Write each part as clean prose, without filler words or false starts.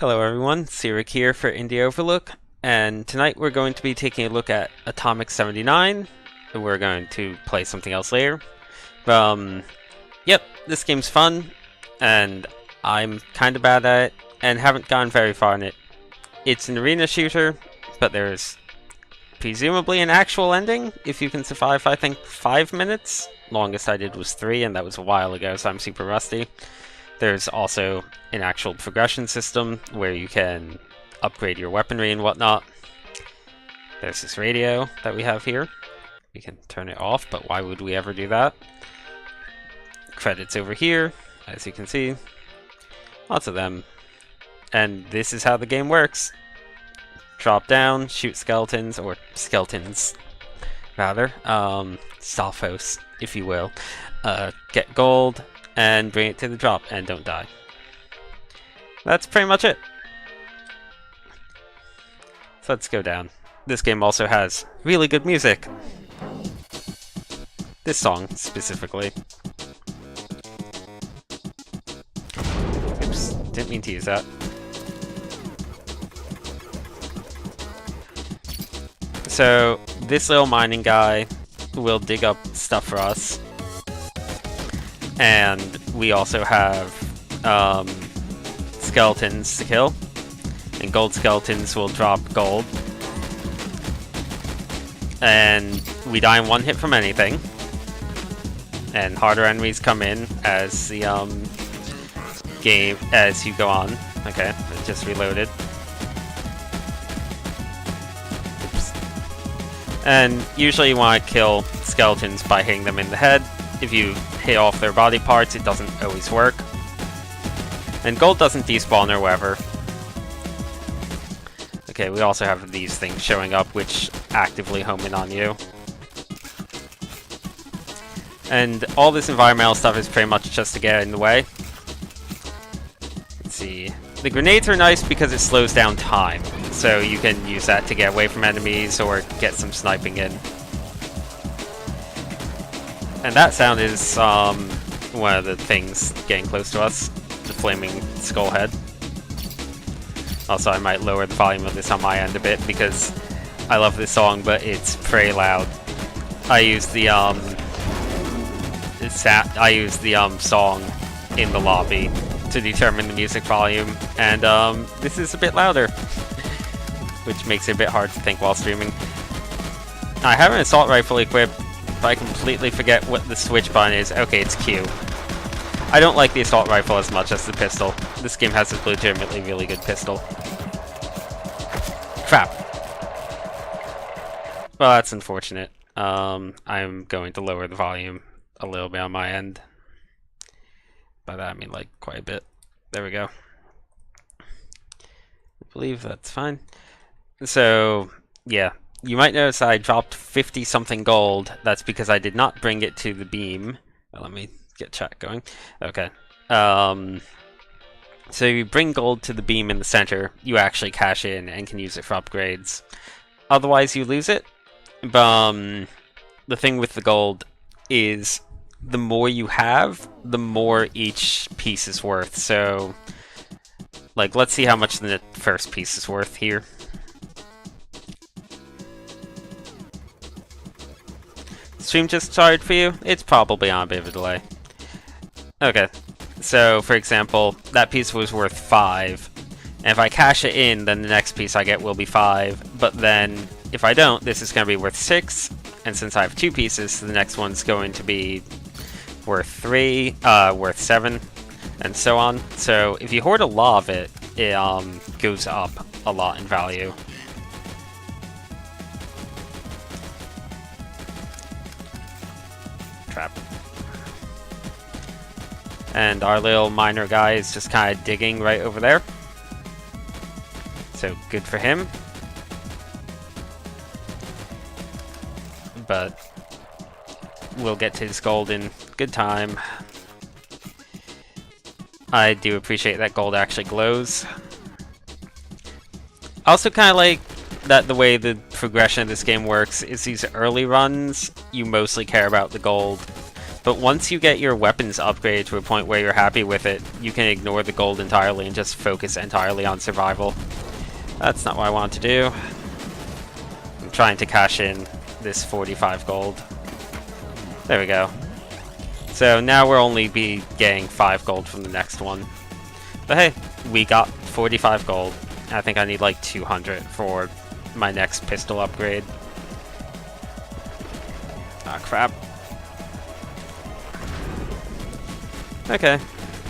Hello everyone, Sirik here for Indie Overlook, and tonight we're going to be taking a look at Atomic 79. We're going to play something else later. Yep, this game's fun, and I'm kind of bad at it, and haven't gone very far in it. It's an arena shooter, but there's presumably an actual ending, if you can survive, I think, 5 minutes. Longest I did was 3, and that was a while ago, so I'm super rusty. There's also an actual progression system where you can upgrade your weaponry and whatnot. There's this radio that we have here. We can turn it off, but why would we ever do that? Credits over here, as you can see. Lots of them. And this is how the game works. Drop down, shoot skeletons, or skeletons, rather. Stalfos, if you will. Get gold, and bring it to the drop, and don't die. That's pretty much it. So let's go down. This game also has really good music. This song, specifically. Oops, didn't mean to use that. So, this little mining guy will dig up stuff for us. And we also have skeletons to kill, and gold skeletons will drop gold. And we die in one hit from anything, and harder enemies come in as the game as you go on. Okay, it just reloaded. Oops. And usually you want to kill skeletons by hitting them in the head. If you hit off their body parts, it doesn't always work. And gold doesn't despawn or whatever. Okay, we also have these things showing up, which actively home in on you. And all this environmental stuff is pretty much just to get in the way. Let's see. The grenades are nice because it slows down time, so you can use that to get away from enemies or get some sniping in. And that sound is one of the things getting close to us, the flaming skull head. Also, I might lower the volume of this on my end a bit because I love this song, but it's pretty loud. I use the song in the lobby to determine the music volume, and this is a bit louder, which makes it a bit hard to think while streaming. I have an assault rifle equipped. I completely forget what the switch button is. Okay, it's Q. I don't like the assault rifle as much as the pistol. This game has a legitimately really good pistol. Crap. Well, that's unfortunate. I'm going to lower the volume a little bit on my end. By that I mean like quite a bit. There we go. I believe that's fine. So, yeah. You might notice I dropped 50-something gold. That's because I did not bring it to the beam. Well, let me get chat going. Okay. So you bring gold to the beam in the center, you actually cash in and can use it for upgrades. Otherwise, you lose it. The thing with the gold is the more you have, the more each piece is worth. So, like, let's see how much the first piece is worth here. Stream just started for you? It's probably on a bit of a delay. Okay, so for example, that piece was worth 5. And if I cash it in, then the next piece I get will be 5. But then, if I don't, this is going to be worth 6. And since I have 2 pieces, the next one's going to be worth 3, worth 7, and so on. So if you hoard a lot of it, it goes up a lot in value. Trap. And our little miner guy is just kind of digging right over there. So good for him. But we'll get to his gold in good time. I do appreciate that gold actually glows. I also kind of like that the way the progression of this game works is these early runs, you mostly care about the gold. But once you get your weapons upgraded to a point where you're happy with it, you can ignore the gold entirely and just focus entirely on survival. That's not what I want to do. I'm trying to cash in this 45 gold. There we go. So now we'll only be getting 5 gold from the next one. But hey, we got 45 gold. I think I need like 200 for my next pistol upgrade. Ah, crap. Okay,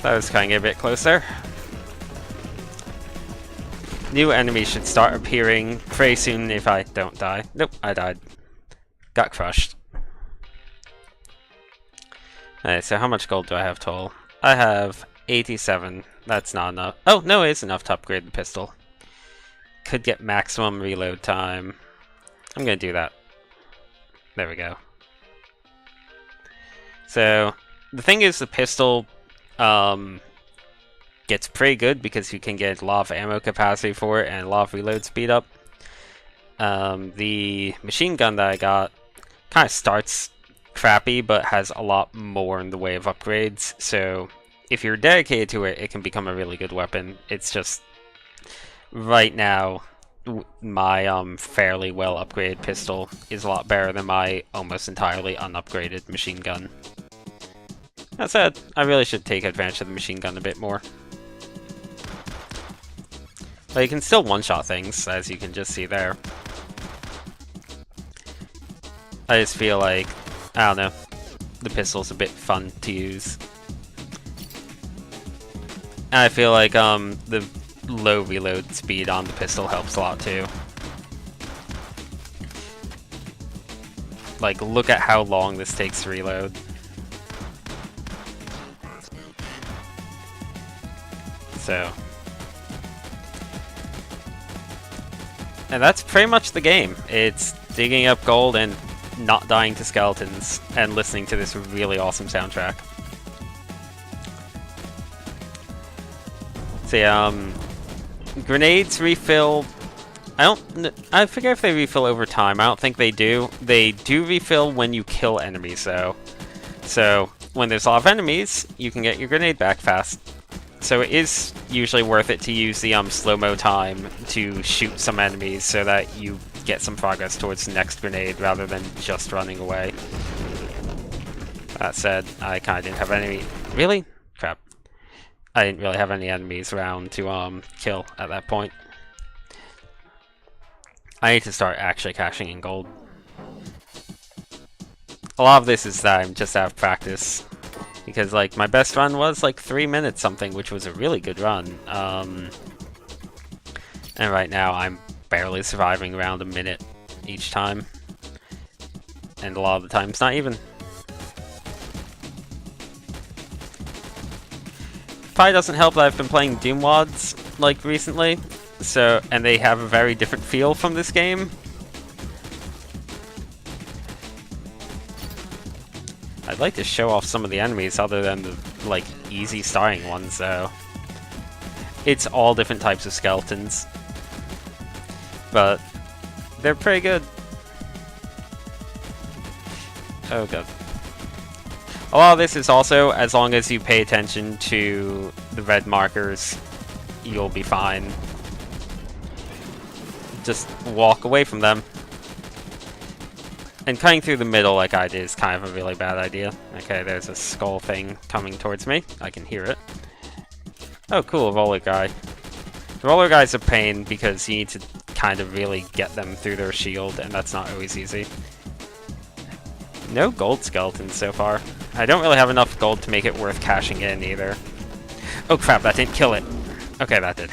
that was kind of a bit closer. New enemies should start appearing very soon if I don't die. Nope, I died. Got crushed. Alright, so how much gold do I have total? I have 87. That's not enough. Oh, no, it is enough to upgrade the pistol. Could get maximum reload time. I'm gonna do that. There we go. So, the thing is, the pistol gets pretty good because you can get a lot of ammo capacity for it and a lot of reload speed up. The machine gun that I got kind of starts crappy, but has a lot more in the way of upgrades. So if you're dedicated to it, it can become a really good weapon. It's just right now my fairly well upgraded pistol is a lot better than my almost entirely unupgraded machine gun. That said, I really should take advantage of the machine gun a bit more. But you can still one-shot things, as you can just see there. I just feel like, I don't know, the pistol's a bit fun to use. And I feel like the low reload speed on the pistol helps a lot too. Like, look at how long this takes to reload. So, and that's pretty much the game. It's digging up gold and not dying to skeletons and listening to this really awesome soundtrack. So yeah, grenades refill. I forget if they refill over time. I don't think they do. They do refill when you kill enemies though. So when there's a lot of enemies, you can get your grenade back fast. So it is usually worth it to use the slow-mo time to shoot some enemies so that you get some progress towards the next grenade rather than just running away. That said, I kind of didn't have any... Really? Crap. I didn't really have any enemies around to kill at that point. I need to start actually cashing in gold. A lot of this is that I'm just out of practice. Because, like, my best run was, like, 3 minutes something, which was a really good run. And right now, I'm barely surviving around a minute each time. And a lot of the time, it's not even. Probably doesn't help that I've been playing Doom WODs, like, recently. So, and they have a very different feel from this game. I'd like to show off some of the enemies other than the, like, easy starting ones, though. It's all different types of skeletons. But they're pretty good. Oh god. A lot of this is also, as long as you pay attention to the red markers, you'll be fine. Just walk away from them. And cutting through the middle like I did is kind of a really bad idea. Okay, there's a skull thing coming towards me. I can hear it. Oh, cool, a roller guy. The roller guy's a pain because you need to kind of really get them through their shield, and that's not always easy. No gold skeletons so far. I don't really have enough gold to make it worth cashing in either. Oh crap, that didn't kill it. Okay, that did.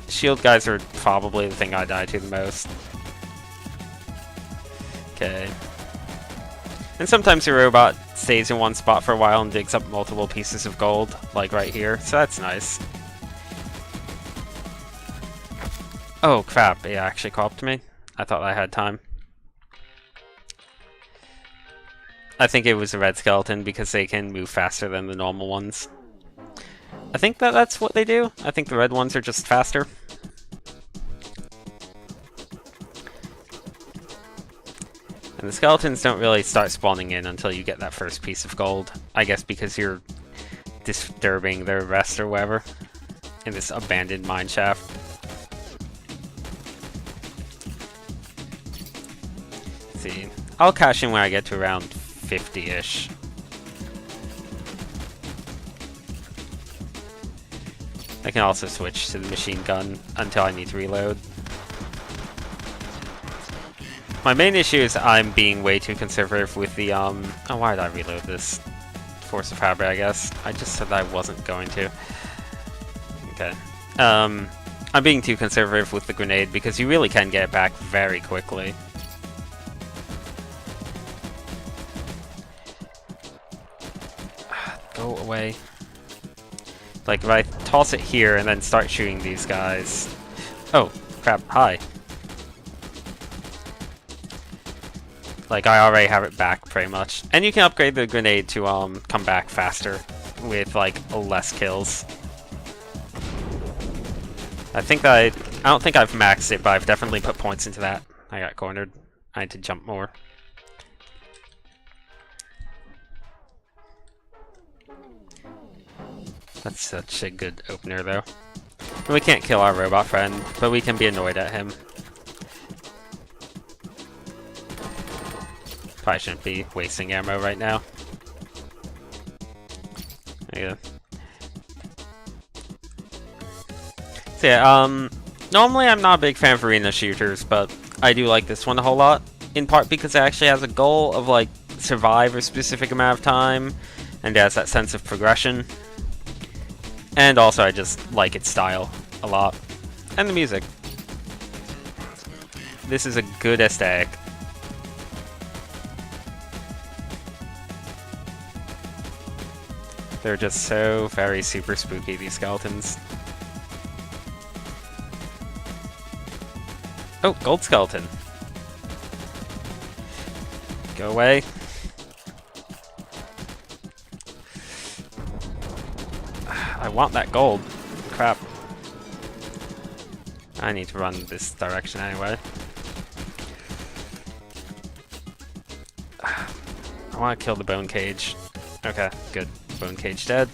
Shield guys are probably the thing I die to the most. Okay. And sometimes your robot stays in one spot for a while and digs up multiple pieces of gold, like right here, so that's nice. Oh crap, it actually co-opted me. I thought I had time. I think it was a red skeleton because they can move faster than the normal ones. I think that's what they do. I think the red ones are just faster. And the skeletons don't really start spawning in until you get that first piece of gold. I guess because you're disturbing their rest or whatever in this abandoned mine shaft. Let's see. I'll cash in when I get to around 50-ish. I can also switch to the machine gun until I need to reload. My main issue is I'm being way too conservative with the, oh, why did I reload this? Force of habit, I guess. I just said that I wasn't going to. Okay. I'm being too conservative with the grenade because you really can get it back very quickly. Go away. Like, if I toss it here and then start shooting these guys... Oh, crap, hi. Like, I already have it back, pretty much. And you can upgrade the grenade to, come back faster with, like, less kills. I don't think I've maxed it, but I've definitely put points into that. I got cornered. I need to jump more. That's such a good opener, though. And we can't kill our robot friend, but we can be annoyed at him. Probably shouldn't be wasting ammo right now. There you go. So yeah, normally I'm not a big fan of arena shooters, but I do like this one a whole lot. In part because it actually has a goal of, like, survive a specific amount of time, and it has that sense of progression. And also I just like its style a lot. And the music. This is a good aesthetic. They're just so very super spooky, these skeletons. Oh, gold skeleton. Go away. I want that gold. Crap. I need to run this direction anyway. I want to kill the bone cage. Okay, good. Bone cage dead.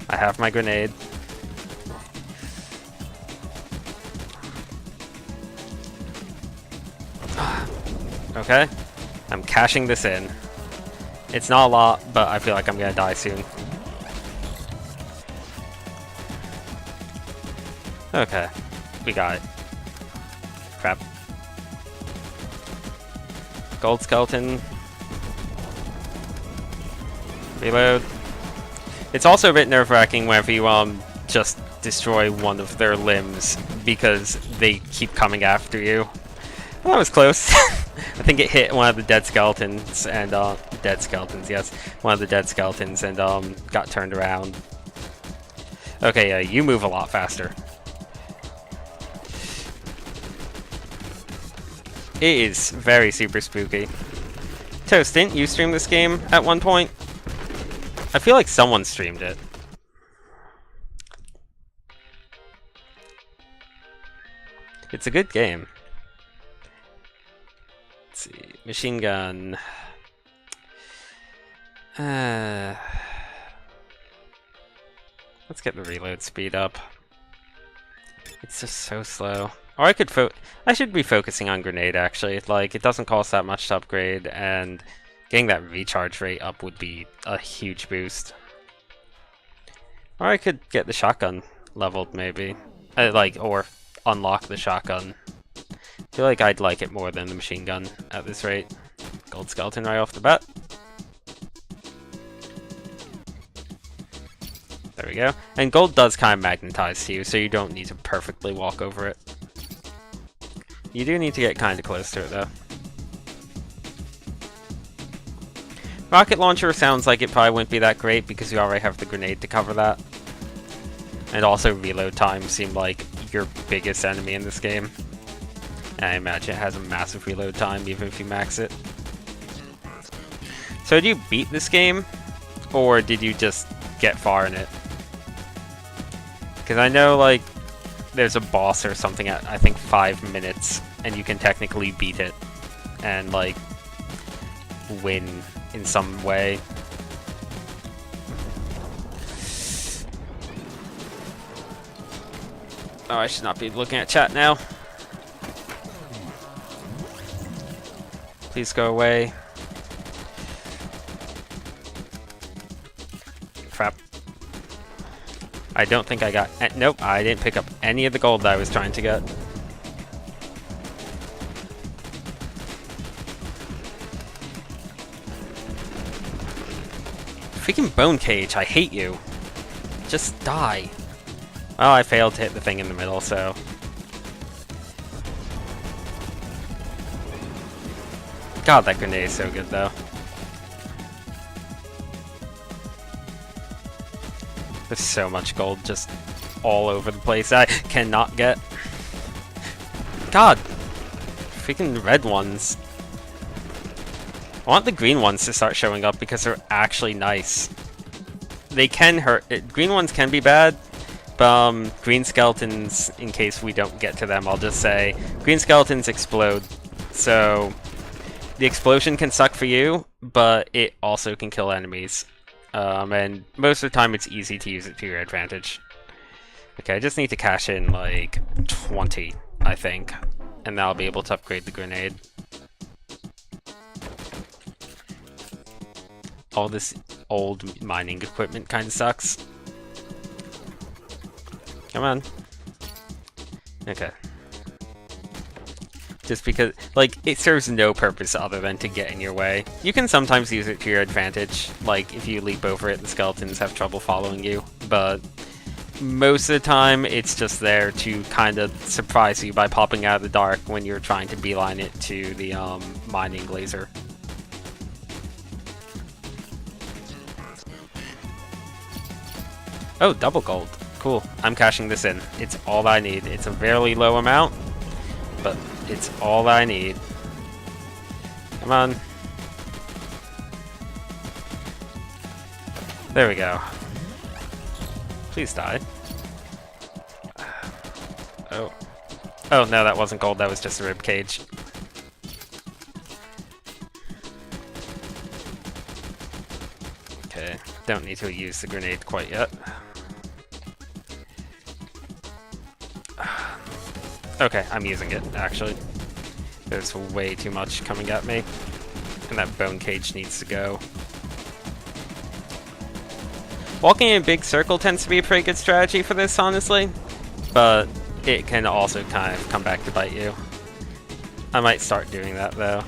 I have my grenade. Okay. I'm cashing this in. It's not a lot, but I feel like I'm gonna die soon. Okay. We got it. Crap. Gold skeleton. Reload. It's also a bit nerve-wracking whenever you just destroy one of their limbs because they keep coming after you. Well, that was close. I think it hit one of the dead skeletons and dead skeletons, yes. One of the dead skeletons and got turned around. Okay, yeah, you move a lot faster. It is very super spooky. Toast, didn't you stream this game at one point? I feel like someone streamed it. It's a good game. Let's see. Machine gun. Let's get the reload speed up. It's just so slow. Or I should be focusing on grenade, actually. Like, it doesn't cost that much to upgrade, and getting that recharge rate up would be a huge boost. Or I could get the shotgun leveled, maybe. Or unlock the shotgun. I feel like I'd like it more than the machine gun at this rate. Gold skeleton right off the bat. There we go. And gold does kind of magnetize to you, so you don't need to perfectly walk over it. You do need to get kind of close to it, though. Rocket launcher sounds like it probably wouldn't be that great because you already have the grenade to cover that. And also reload time seemed like your biggest enemy in this game. And I imagine it has a massive reload time even if you max it. So did you beat this game? Or did you just get far in it? Because I know, like, there's a boss or something at, I think, 5 minutes, and you can technically beat it. and like win in some way. Oh, I should not be looking at chat now. Please go away. Crap. I don't think I got... Nope, I didn't pick up any of the gold that I was trying to get. Freaking bone cage, I hate you. Just die. Well, I failed to hit the thing in the middle, so... God, that grenade is so good, though. There's so much gold just all over the place I cannot get. God! Freaking red ones. I want the green ones to start showing up because they're actually nice. They can hurt. Green ones can be bad, but green skeletons, in case we don't get to them, I'll just say, green skeletons explode. So the explosion can suck for you, but it also can kill enemies. And most of the time it's easy to use it to your advantage. Okay, I just need to cash in like 20, I think, and then I'll be able to upgrade the grenade. All this old mining equipment kind of sucks. Come on. Okay. Just because, like, it serves no purpose other than to get in your way. You can sometimes use it to your advantage, like, if you leap over it, the skeletons have trouble following you, but most of the time, it's just there to kind of surprise you by popping out of the dark when you're trying to beeline it to the, mining laser. Oh, double gold. Cool. I'm cashing this in. It's all I need. It's a fairly low amount, but it's all I need. Come on. There we go. Please die. Oh. Oh, no, that wasn't gold. That was just a rib cage. Okay. Don't need to use the grenade quite yet. Okay, I'm using it, actually. There's way too much coming at me. And that bone cage needs to go. Walking in a big circle tends to be a pretty good strategy for this, honestly. But it can also kind of come back to bite you. I might start doing that, though.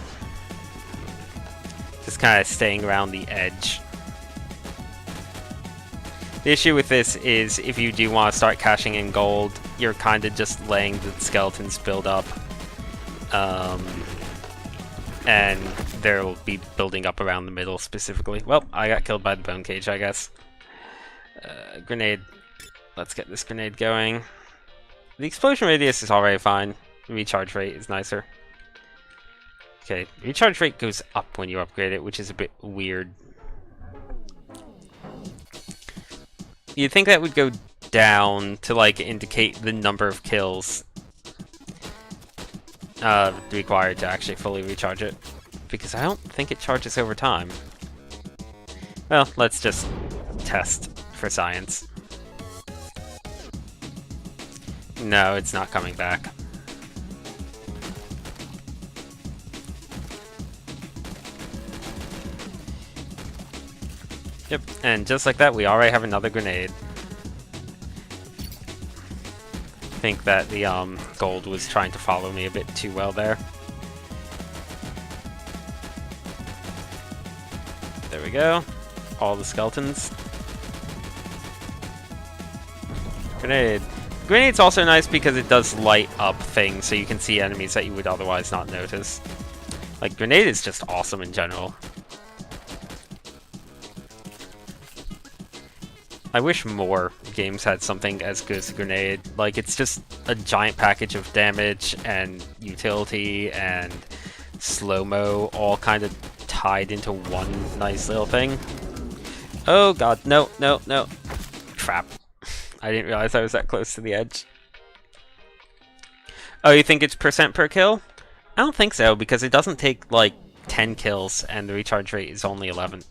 Just kind of staying around the edge. The issue with this is if you do want to start cashing in gold, you're kind of just letting the skeletons build up. And they'll be building up around the middle specifically. Well, I got killed by the bone cage, I guess. Grenade. Let's get this grenade going. The explosion radius is already fine. The recharge rate is nicer. Okay, recharge rate goes up when you upgrade it, which is a bit weird. You'd think that would go down to, like, indicate the number of kills required to actually fully recharge it. Because I don't think it charges over time. Well, let's just test for science. No, it's not coming back. Yep, and just like that, we already have another grenade. I think that the gold was trying to follow me a bit too well there. There we go. All the skeletons. Grenade. Grenade's also nice because it does light up things so you can see enemies that you would otherwise not notice. Like, grenade is just awesome in general. I wish more games had something as good as a grenade. Like, it's just a giant package of damage and utility and slow-mo all kind of tied into one nice little thing. Oh god, no, no, no. Crap. I didn't realize I was that close to the edge. Oh, you think it's percent per kill? I don't think so, because it doesn't take, like, 10 kills, and the recharge rate is only 11.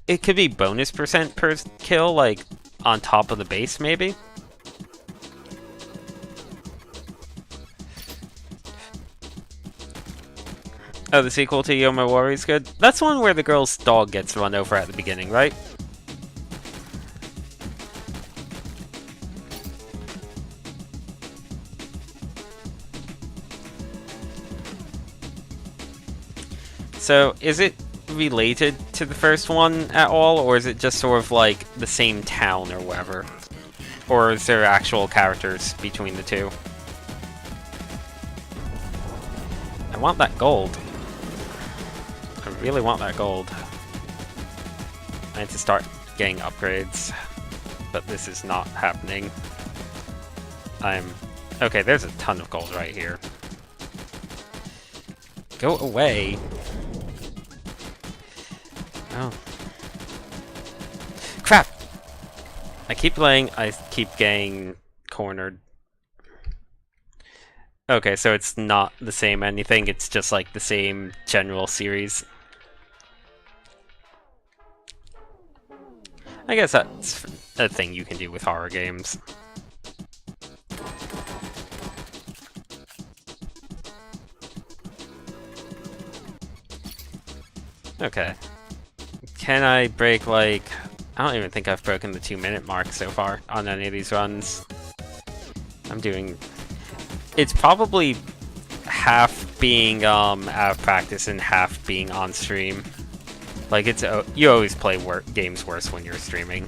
It could be bonus percent per kill, like, on top of the base, maybe? Oh, the sequel to Yo My War is good? That's one where the girl's dog gets run over at the beginning, right? So, is it related to the first one at all, or is it just sort of like the same town or whatever? Or is there actual characters between the two? I want that gold. I really want that gold. I need to start getting upgrades, but this is not happening. Okay, there's a ton of gold right here. Go away. Oh. Crap! I keep getting cornered. Okay, so it's not the same anything, it's just like the same general series. I guess that's a thing you can do with horror games. Okay. Can I break, like... I don't even think I've broken the 2-minute mark so far on any of these runs. I'm doing... It's probably half being out of practice and half being on stream. Like, you always play games worse when you're streaming.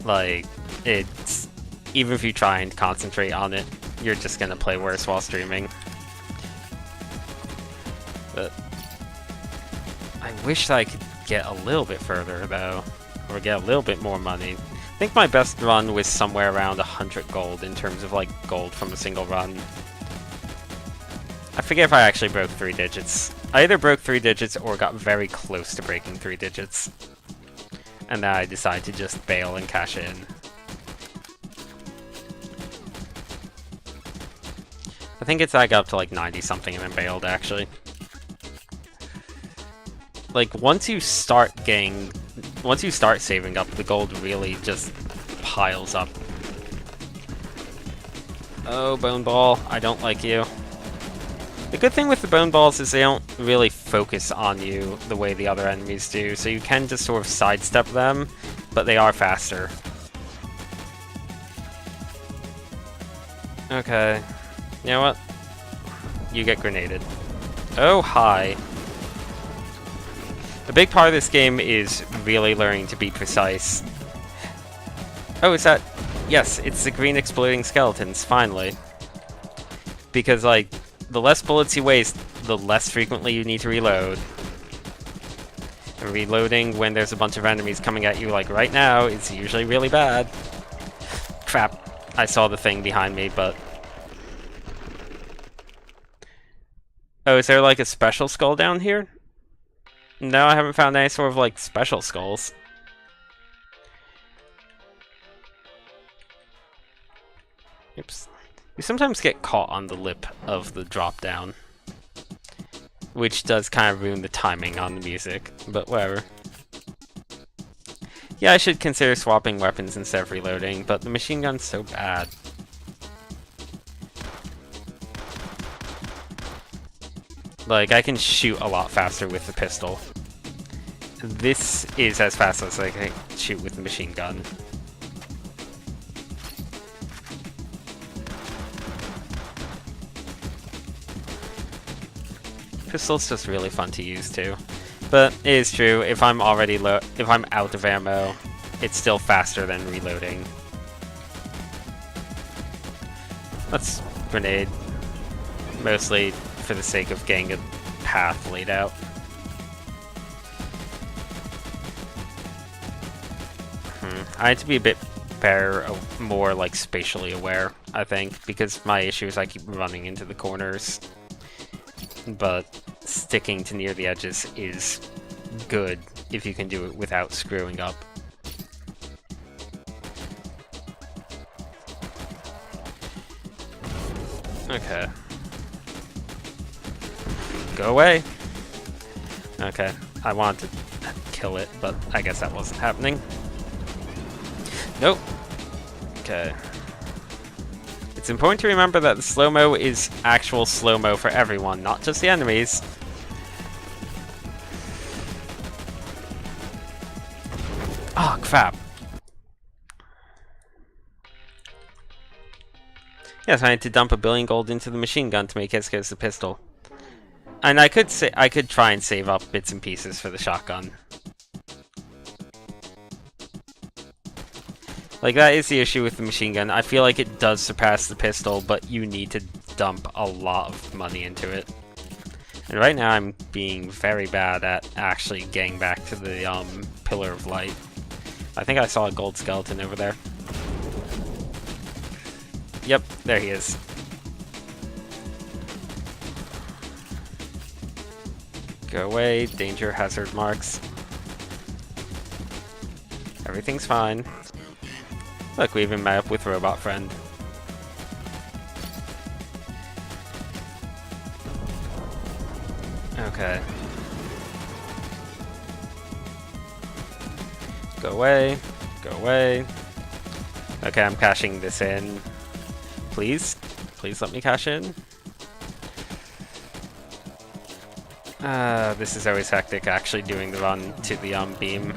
Like, it's... Even if you try and concentrate on it, you're just gonna play worse while streaming. But... I wish that I could get a little bit further, though. Or get a little bit more money. I think my best run was somewhere around 100 gold in terms of, like, gold from a single run. I forget if I actually broke 3 digits. I either broke 3 digits or got very close to breaking 3 digits. And then I decided to just bail and cash in. I think I got up to, like, 90 something and then bailed, actually. Like, once you start saving up, the gold really just piles up. Oh, Bone Ball, I don't like you. The good thing with the Bone Balls is they don't really focus on you the way the other enemies do, so you can just sort of sidestep them, but they are faster. Okay. You know what? You get grenaded. Oh, hi. A big part of this game is really learning to be precise. Oh, is that... Yes, it's the green exploding skeletons, finally. Because, like, the less bullets you waste, the less frequently you need to reload. And reloading when there's a bunch of enemies coming at you, like right now, is usually really bad. Crap, I saw the thing behind me, but... Oh, is there, like, a special skull down here? No, I haven't found any sort of, like, special skulls. Oops. You sometimes get caught on the lip of the drop down, which does kind of ruin the timing on the music, but whatever. Yeah, I should consider swapping weapons instead of reloading, but the machine gun's so bad. Like, I can shoot a lot faster with the pistol. This is as fast as I can shoot with the machine gun. Pistol's just really fun to use too. But it is true, if I'm out of ammo, it's still faster than reloading. Let's grenade. Mostly for the sake of getting a path laid out. I need to be a bit better, more like spatially aware, I think, because my issue is I keep running into the corners. But sticking to near the edges is good if you can do it without screwing up. Okay. Go away. Okay, I wanted to kill it, but I guess that wasn't happening. Nope. Okay. It's important to remember that the slow-mo is actual slow-mo for everyone, not just the enemies. Oh, crap. Yes, I had to dump 1 billion gold into the machine gun to make Iska's the pistol. And I could try and save up bits and pieces for the shotgun. Like, that is the issue with the machine gun. I feel like it does surpass the pistol, but you need to dump a lot of money into it. And right now I'm being very bad at actually getting back to the Pillar of Light. I think I saw a gold skeleton over there. Yep, there he is. Go away, danger, hazard marks. Everything's fine. Look, we even met up with Robot Friend. Okay. Go away. Go away. Okay, I'm cashing this in. Please? Please let me cash in. This is always hectic, actually doing the run to the beam.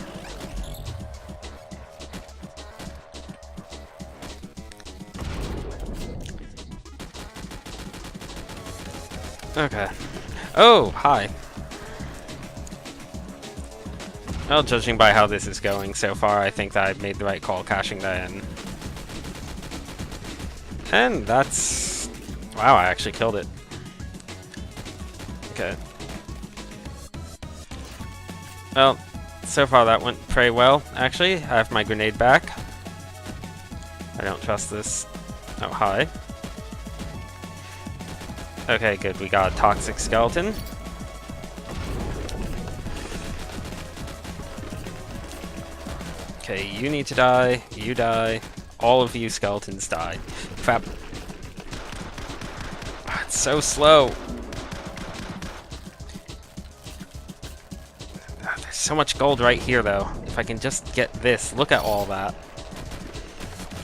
Okay. Oh, hi. Well, judging by how this is going so far, I think that I've made the right call cashing that in. And that's... Wow, I actually killed it. Okay. Well, so far that went pretty well, actually. I have my grenade back. I don't trust this. Oh, hi. Okay, good. We got a toxic skeleton. Okay, you need to die. You die. All of you skeletons die. Crap. Ah, it's so slow. Ah, there's so much gold right here, though. If I can just get this. Look at all that.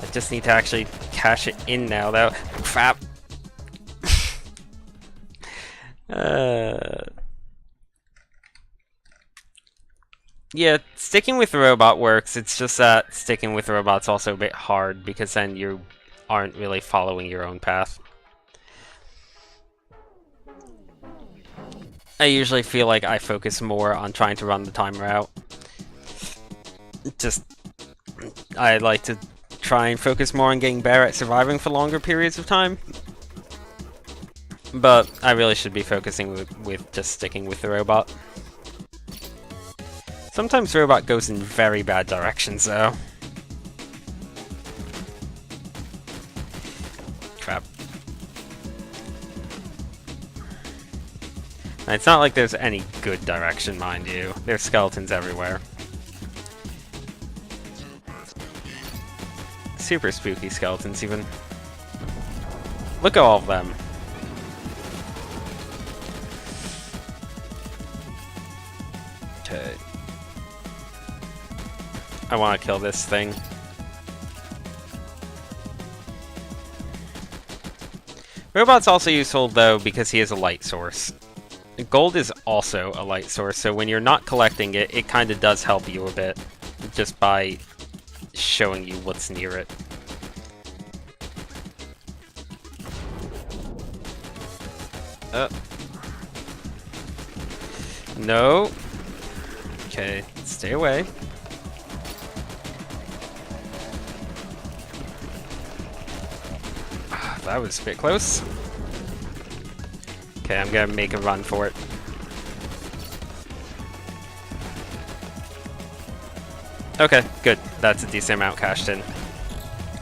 I just need to actually cash it in now, though. Crap. Yeah, sticking with the robot works. It's just that sticking with the robot's also a bit hard because then you aren't really following your own path. I usually feel like I focus more on trying to run the timer out. Just, I like to try and focus more on getting better at surviving for longer periods of time. But I really should be focusing with just sticking with the robot. Sometimes the robot goes in very bad directions, though. Crap. And it's not like there's any good direction, mind you. There's skeletons everywhere. Super spooky skeletons, even. Look at all of them. Okay. I want to kill this thing. Robot's also useful, though, because he is a light source. Gold is also a light source, so when you're not collecting it, it kind of does help you a bit, just by showing you what's near it. No. Okay, stay away. That was a bit close. Okay, I'm gonna make a run for it. Okay, good. That's a decent amount cashed in.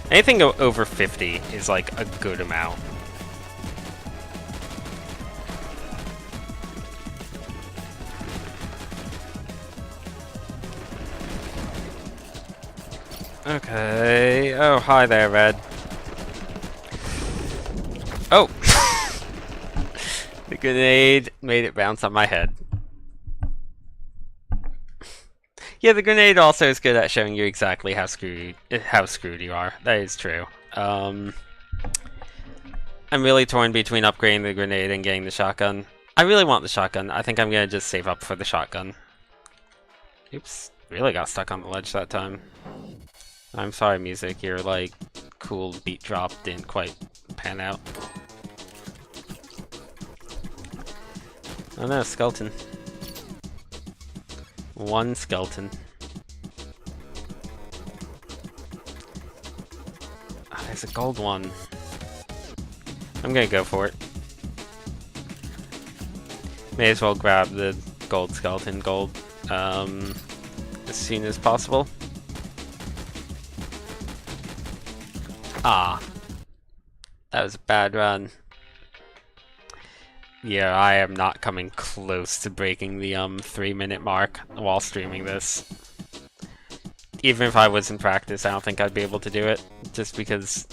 Anything over 50 is like a good amount. Okay. Oh, hi there, Red. Oh! Grenade made it bounce on my head. Yeah, the grenade also is good at showing you exactly how screwed you are. That is true. I'm really torn between upgrading the grenade and getting the shotgun. I really want the shotgun. I think I'm gonna just save up for the shotgun. Oops, really got stuck on the ledge that time. I'm sorry, music. Your like cool beat drop didn't quite pan out. Oh no, skeleton. One skeleton. Oh, there's a gold one. I'm gonna go for it. May as well grab the gold skeleton gold as soon as possible. Ah, that was a bad run. Yeah, I am not coming close to breaking the 3-minute mark while streaming this. Even if I was in practice, I don't think I'd be able to do it, just because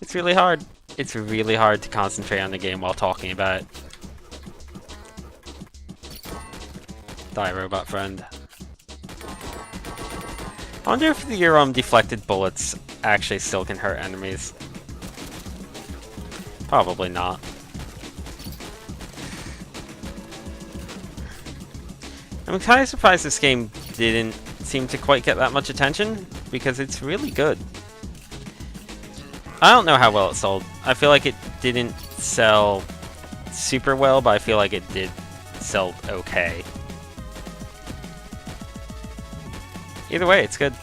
it's really hard. It's really hard to concentrate on the game while talking about it. Die, robot friend. I wonder if your deflected bullets actually still can hurt enemies. Probably not. I'm kind of surprised this game didn't seem to quite get that much attention, because it's really good. I don't know how well it sold. I feel like it didn't sell super well, but I feel like it did sell okay. Either way, it's good.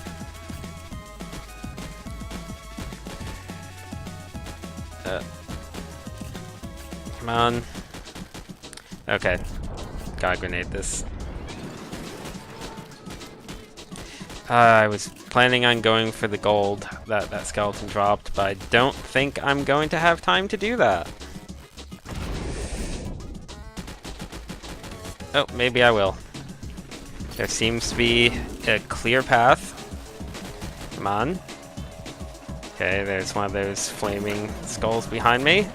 Come on. Okay. Gotta grenade this. I was planning on going for the gold that skeleton dropped, but I don't think I'm going to have time to do that. Oh, maybe I will. There seems to be a clear path. Come on. Okay, there's one of those flaming skulls behind me.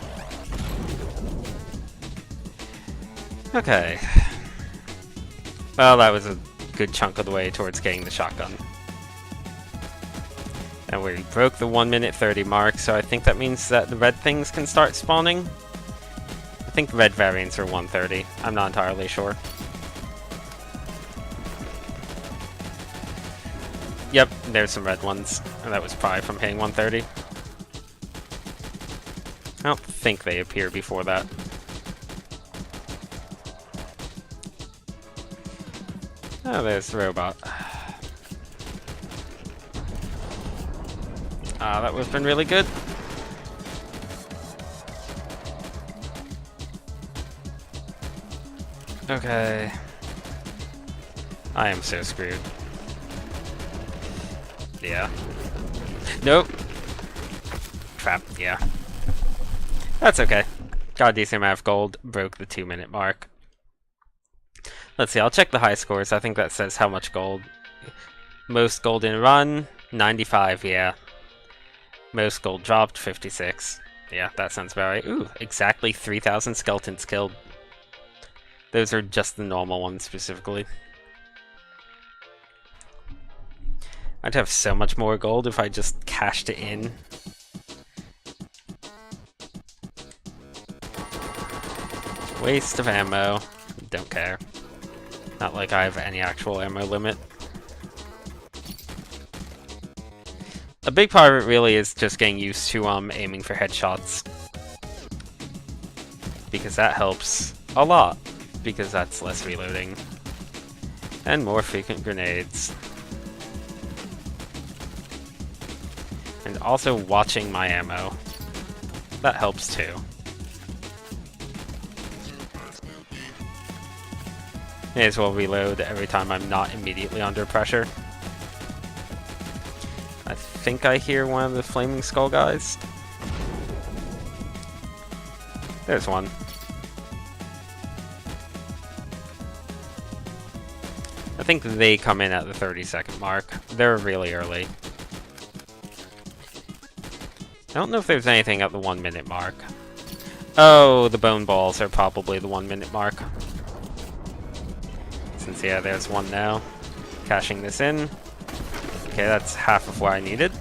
Okay. Well, that was a good chunk of the way towards getting the shotgun. And we broke the 1 minute 30 mark, so I think that means that the red things can start spawning. I think red variants are 130. I'm not entirely sure. Yep, there's some red ones, and that was probably from hitting 130. I don't think they appear before that. Oh, there's the robot. Ah, that would have been really good. Okay. I am so screwed. Yeah. Nope. Crap, yeah. That's okay. Got a decent amount of gold, broke the 2-minute mark. Let's see, I'll check the high scores. I think that says how much gold. Most gold in a run, 95, yeah. Most gold dropped, 56. Yeah, that sounds about right. Ooh, exactly 3,000 skeletons killed. Those are just the normal ones specifically. I'd have so much more gold if I just cashed it in. Waste of ammo. Don't care. Not like I have any actual ammo limit. A big part of it really is just getting used to aiming for headshots. Because that helps a lot. Because that's less reloading. And more frequent grenades. And also watching my ammo. That helps too. May as well reload every time I'm not immediately under pressure. I think I hear one of the flaming skull guys. There's one. I think they come in at the 30-second mark. They're really early. I don't know if there's anything at the 1-minute mark. Oh, the bone balls are probably the 1 minute mark. Since, yeah, there's one now. Cashing this in. Okay, that's half of what I needed.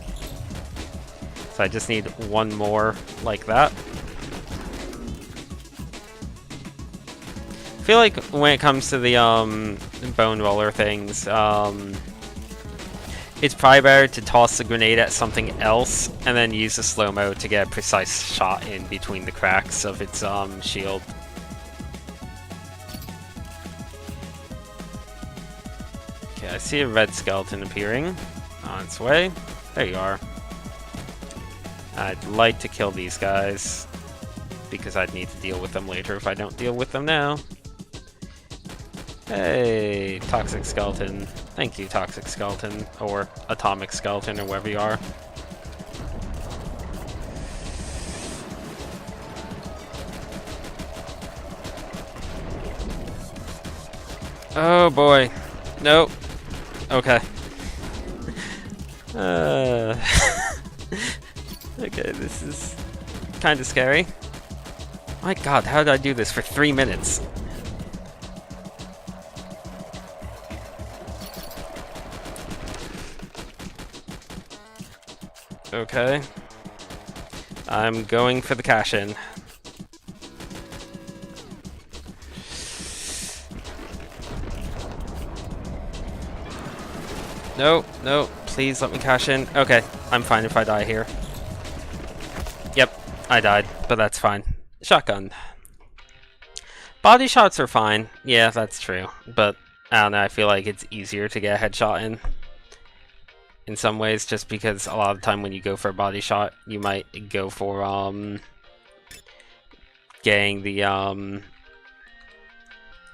So I just need one more like that. I feel like when it comes to the bone roller things, it's probably better to toss the grenade at something else and then use the slow-mo to get a precise shot in between the cracks of its shield. Okay, I see a red skeleton appearing on its way. There you are. I'd like to kill these guys because I'd need to deal with them later if I don't deal with them now. Hey, Toxic Skeleton. Thank you, Toxic Skeleton, or Atomic Skeleton, or wherever you are. Oh boy. Nope. Okay. Okay, this is kind of scary. My god, how did I do this for 3 minutes? Okay. I'm going for the cash-in. No, no, please let me cash in. Okay, I'm fine if I die here. Yep, I died, but that's fine. Shotgun. Body shots are fine. Yeah, that's true. But, I don't know, I feel like it's easier to get a headshot in some ways, just because a lot of the time when you go for a body shot, you might go for, getting the,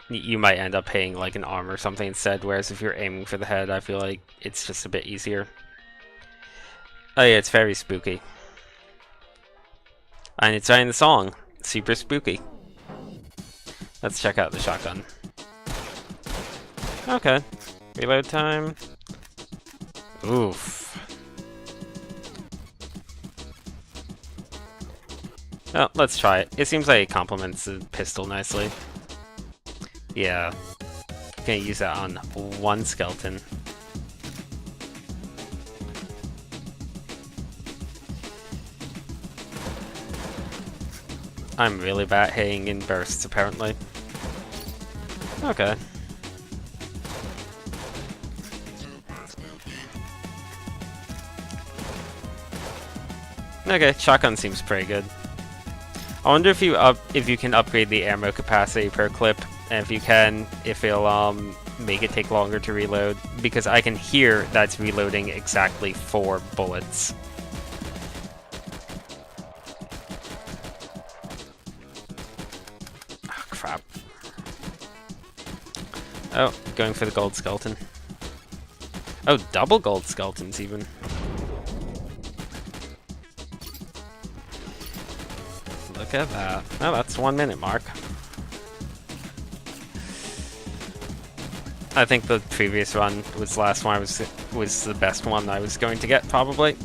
you might end up hitting like an arm or something instead, whereas if you're aiming for the head, I feel like it's just a bit easier. Oh yeah, it's very spooky. And it's in the song, super spooky. Let's check out the shotgun. Okay, reload time. Oof. Well, let's try it. It seems like it complements the pistol nicely. Yeah. Gonna use that on one skeleton. I'm really bad at hitting in bursts, apparently. Okay. Okay, shotgun seems pretty good. I wonder if you can upgrade the ammo capacity per clip, and if you can, if it'll make it take longer to reload, because I can hear that's reloading exactly 4 bullets. Oh, crap. Oh, going for the gold skeleton. Oh, double gold skeletons even. Look at that. Oh, that's 1 minute mark. I think the previous run was the last one was the best one I was going to get, probably.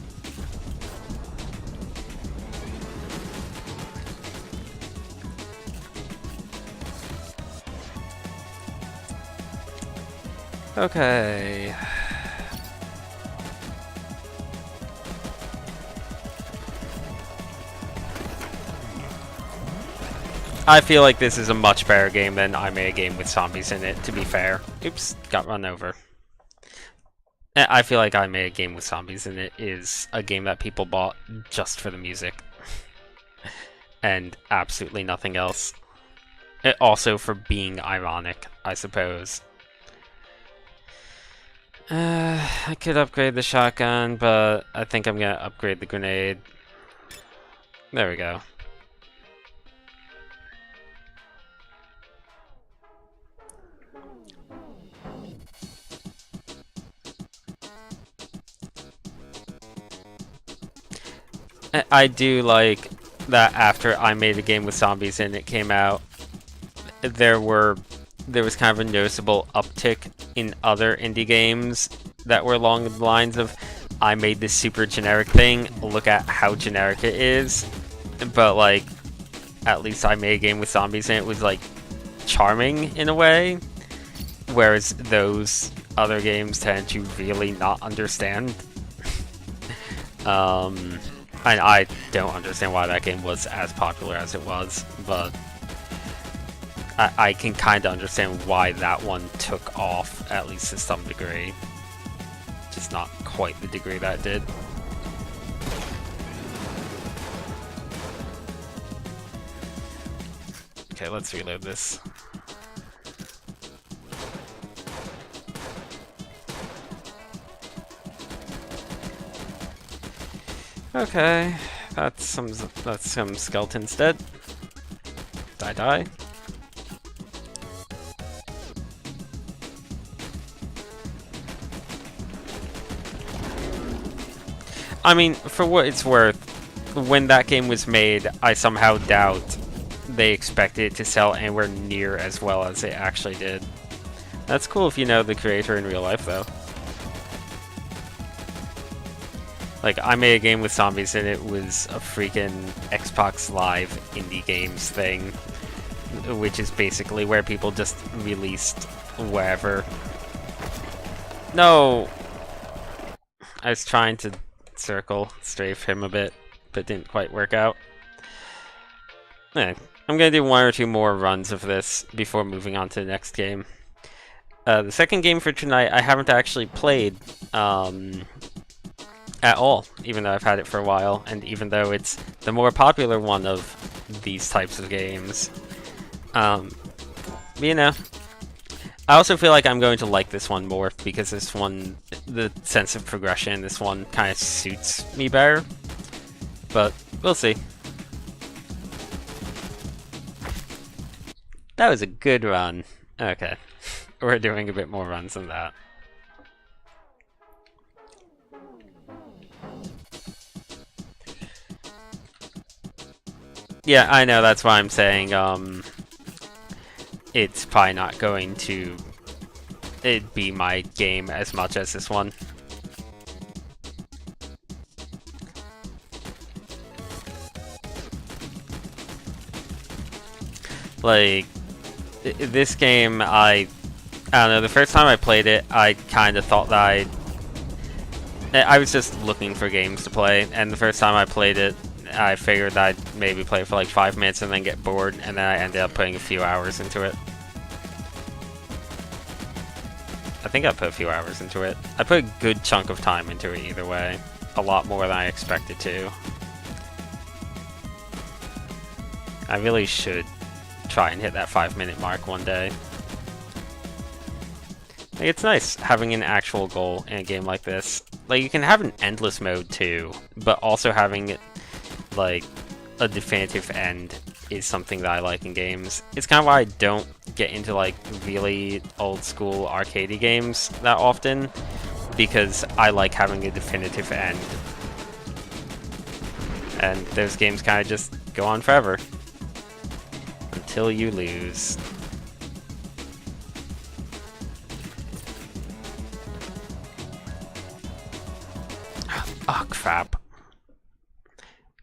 Okay. I feel like this is a much better game than I made a game with zombies in it, to be fair. Oops, got run over. I feel like I made a game with zombies in it is a game that people bought just for the music. And absolutely nothing else. Also for being ironic, I suppose. I could upgrade the shotgun, but I think I'm gonna upgrade the grenade. There we go. I do like that after I made a game with zombies and it came out, there was kind of a noticeable uptick in other indie games that were along the lines of, I made this super generic thing, look at how generic it is, but like, at least I made a game with zombies and it was like charming in a way, whereas those other games tend to really not understand. And I don't understand why that game was as popular as it was, but I can kind of understand why that one took off, at least to some degree. Just not quite the degree that it did. Okay, let's reload this. Okay, that's some skeletons dead. Die. I mean, for what it's worth, when that game was made, I somehow doubt they expected it to sell anywhere near as well as it actually did. That's cool if you know the creator in real life, though. Like, I made a game with zombies and it was a freaking Xbox Live indie games thing, which is basically where people just released wherever. No! I was trying to strafe him a bit, but didn't quite work out. I'm gonna do one or two more runs of this before moving on to the next game. The second game for tonight I haven't actually played at all, even though I've had it for a while, and even though it's the more popular one of these types of games. You know, I also feel like I'm going to like this one more, because this one, the sense of progression in this one kind of suits me better. But we'll see. That was a good run. Okay. We're doing a bit more runs than that. Yeah, I know, that's why I'm saying, it's probably not going to be my game as much as this one. Like, this game, I don't know, the first time I played it, I kind of thought that I was just looking for games to play, and the first time I played it, I figured I'd maybe play for like 5 minutes and then get bored, and then I ended up putting a few hours into it. I think I put a few hours into it. I put a good chunk of time into it either way. A lot more than I expected to. I really should try and hit that 5-minute mark one day. Like, it's nice having an actual goal in a game like this. Like, you can have an endless mode too, but also having it, like, a definitive end is something that I like in games. It's kind of why I don't get into, like, really old-school arcadey games that often, because I like having a definitive end. And those games kind of just go on forever. Until you lose. Oh, crap.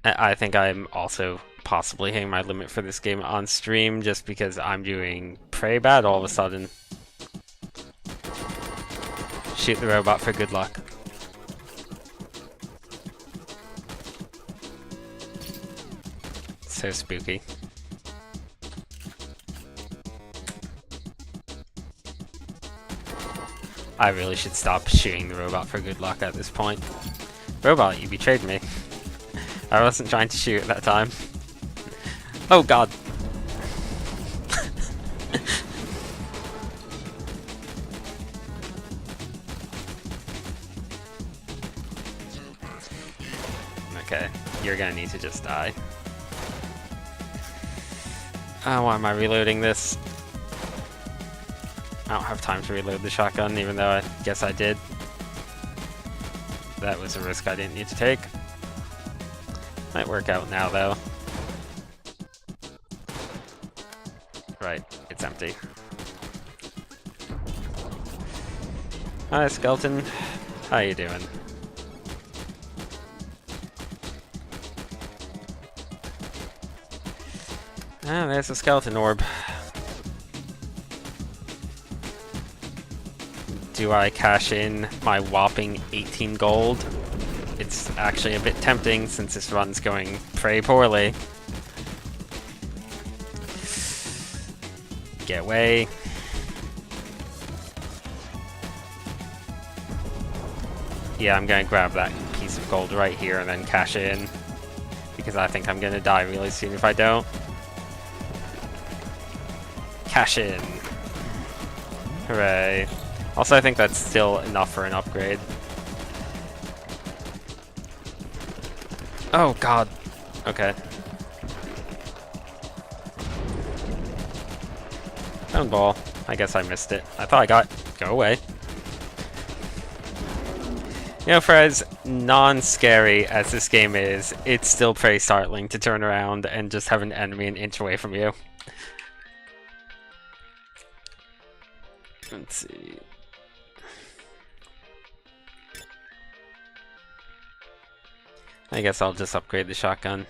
I think I'm also possibly hitting my limit for this game on stream just because I'm doing pretty bad all of a sudden. Shoot the robot for good luck. So spooky. I really should stop shooting the robot for good luck at this point. Robot, you betrayed me. I wasn't trying to shoot at that time. Oh god. Okay, you're gonna need to just die. Why am I reloading this? I don't have time to reload the shotgun, even though I guess I did. That was a risk I didn't need to take. Might work out now, though. Right, it's empty. Hi, skeleton. How you doing? Ah, there's a skeleton orb. Do I cash in my whopping 18 gold? It's actually a bit tempting since this run's going pretty poorly. Get away. Yeah, I'm gonna grab that piece of gold right here and then cash in. Because I think I'm gonna die really soon if I don't. Cash in. Hooray. Also, I think that's still enough for an upgrade. Oh, God. Okay. Stone ball. I guess I missed it. I thought I got it. Go away. You know, for as non-scary as this game is, it's still pretty startling to turn around and just have an enemy an inch away from you. Let's see. I guess I'll just upgrade the shotgun.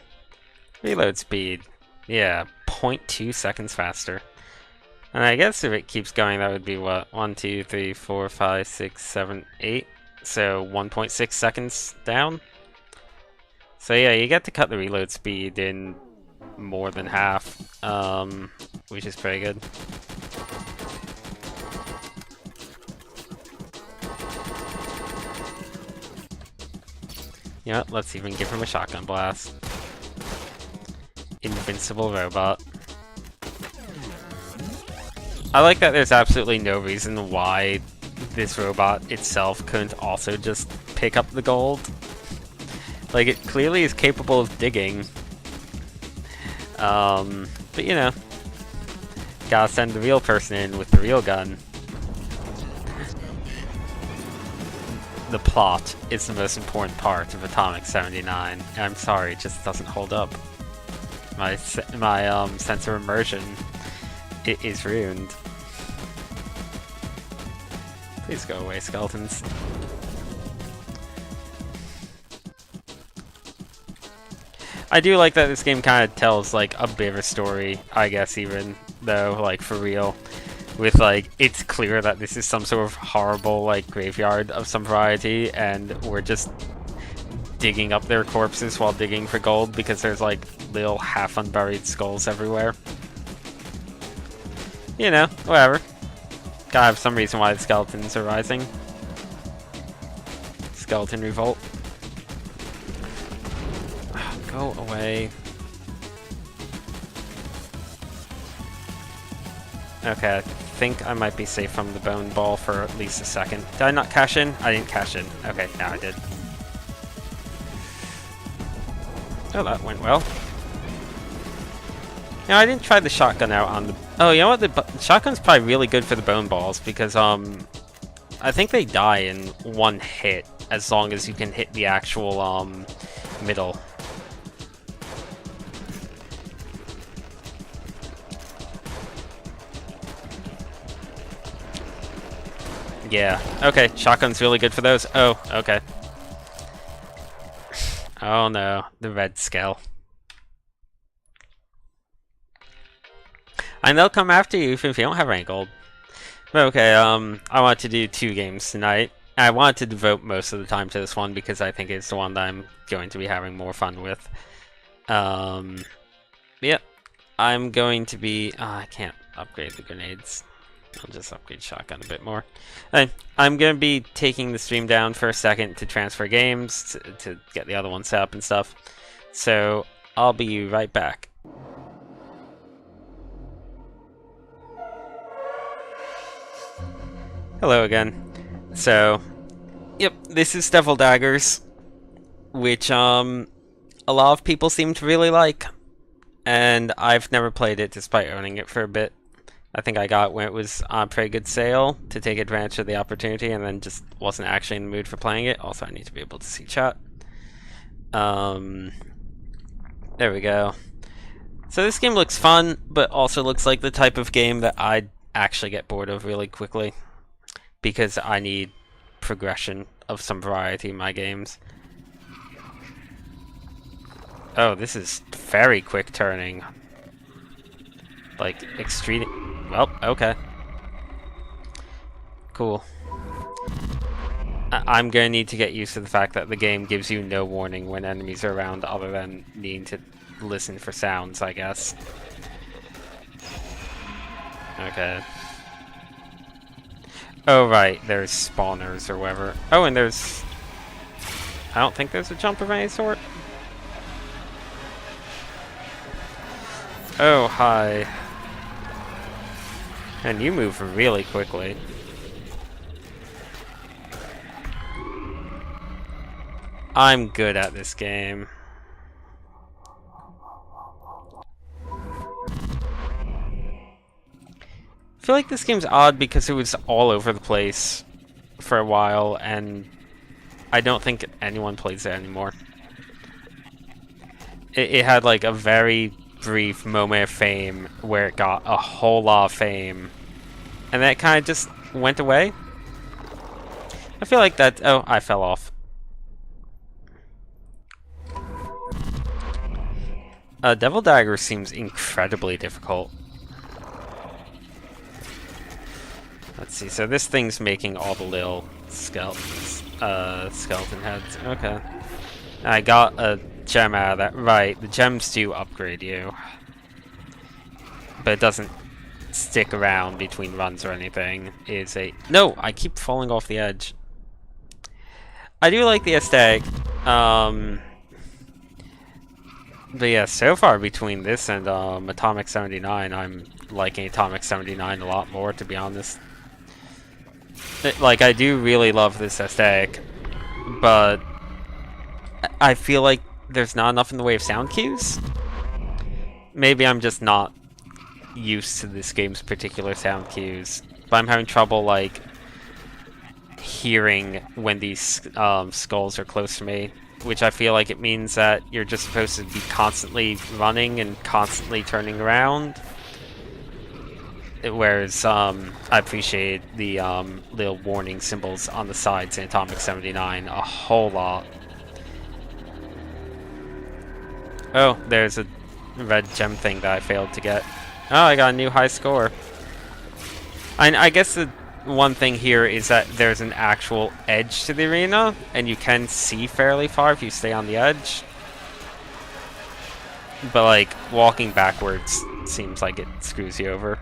Reload speed. Yeah, 0.2 seconds faster. And I guess if it keeps going, that would be what? 1, 2, 3, 4, 5, 6, 7, 8. So 1.6 seconds down. So yeah, you get to cut the reload speed in more than half, which is pretty good. You know what? Let's even give him a shotgun blast. Invincible robot. I like that there's absolutely no reason why this robot itself couldn't also just pick up the gold. Like, it clearly is capable of digging. But you know, gotta send the real person in with the real gun. The plot is the most important part of Atomic 79. And I'm sorry, it just doesn't hold up. My sense of immersion, it is ruined. Please go away, skeletons. I do like that this game kind of tells, like, a bit of a story, I guess, even though, like, for real. With, like, it's clear that this is some sort of horrible, like, graveyard of some variety, and we're just digging up their corpses while digging for gold because there's, like, little half-unburied skulls everywhere. You know, whatever. Gotta have some reason why the skeletons are rising. Skeleton revolt. Go away. Okay, I think I might be safe from the bone ball for at least a second. Did I not cash in? I didn't cash in. Okay, now I did. Oh, that went well. You know, I didn't try the shotgun out on the... Oh, you know what? The shotgun's probably really good for the bone balls because, I think they die in one hit as long as you can hit the actual, middle. Yeah, okay, shotgun's really good for those. Oh, okay. Oh no, the red skull. And they'll come after you if you don't have any gold. But okay, I want to do 2 games tonight. I wanted to devote most of the time to this one because I think it's the one that I'm going to be having more fun with. Yep, I'm going to be... I can't upgrade the grenades. I'll just upgrade shotgun a bit more. I'm going to be taking the stream down for a second to transfer games, to get the other one set up and stuff. So, I'll be right back. Hello again. So, yep, this is Devil Daggers, which, a lot of people seem to really like. And I've never played it despite owning it for a bit. I think I got it when it was on a pretty good sale to take advantage of the opportunity and then just wasn't actually in the mood for playing it. Also, I need to be able to see chat. There we go. So this game looks fun, but also looks like the type of game that I'd actually get bored of really quickly because I need progression of some variety in my games. Oh, this is very quick turning. Like, extreme... Well, okay. Cool. I'm gonna need to get used to the fact that the game gives you no warning when enemies are around other than needing to listen for sounds, I guess. Okay. Oh, right, there's spawners or whatever. Oh, and there's... I don't think there's a jump of any sort. Oh, hi. And you move really quickly. I'm good at this game. I feel like this game's odd because it was all over the place for a while, and I don't think anyone plays it anymore. It had like a very brief moment of fame where it got a whole lot of fame, and then it kind of just went away. I feel like that... Oh, I fell off. Devil Daggers seems incredibly difficult. Let's see, so this thing's making all the little skeletons, skeleton heads. Okay. I got a gem out of that. Right, the gems do upgrade you. But it doesn't stick around between runs or anything. Is a... No! I keep falling off the edge. I do like the aesthetic. But yeah, so far between this and Atomic 79, I'm liking Atomic 79 a lot more, to be honest. Like, I do really love this aesthetic, but I feel like there's not enough in the way of sound cues. Maybe I'm just not used to this game's particular sound cues, but I'm having trouble, like, hearing when these skulls are close to me, which I feel like it means that you're just supposed to be constantly running and constantly turning around. Whereas I appreciate the little warning symbols on the sides in Atomic 79 a whole lot. Oh, there's a red gem thing that I failed to get. Oh, I got a new high score. I guess the one thing here is that there's an actual edge to the arena, and you can see fairly far if you stay on the edge. But, like, walking backwards seems like it screws you over.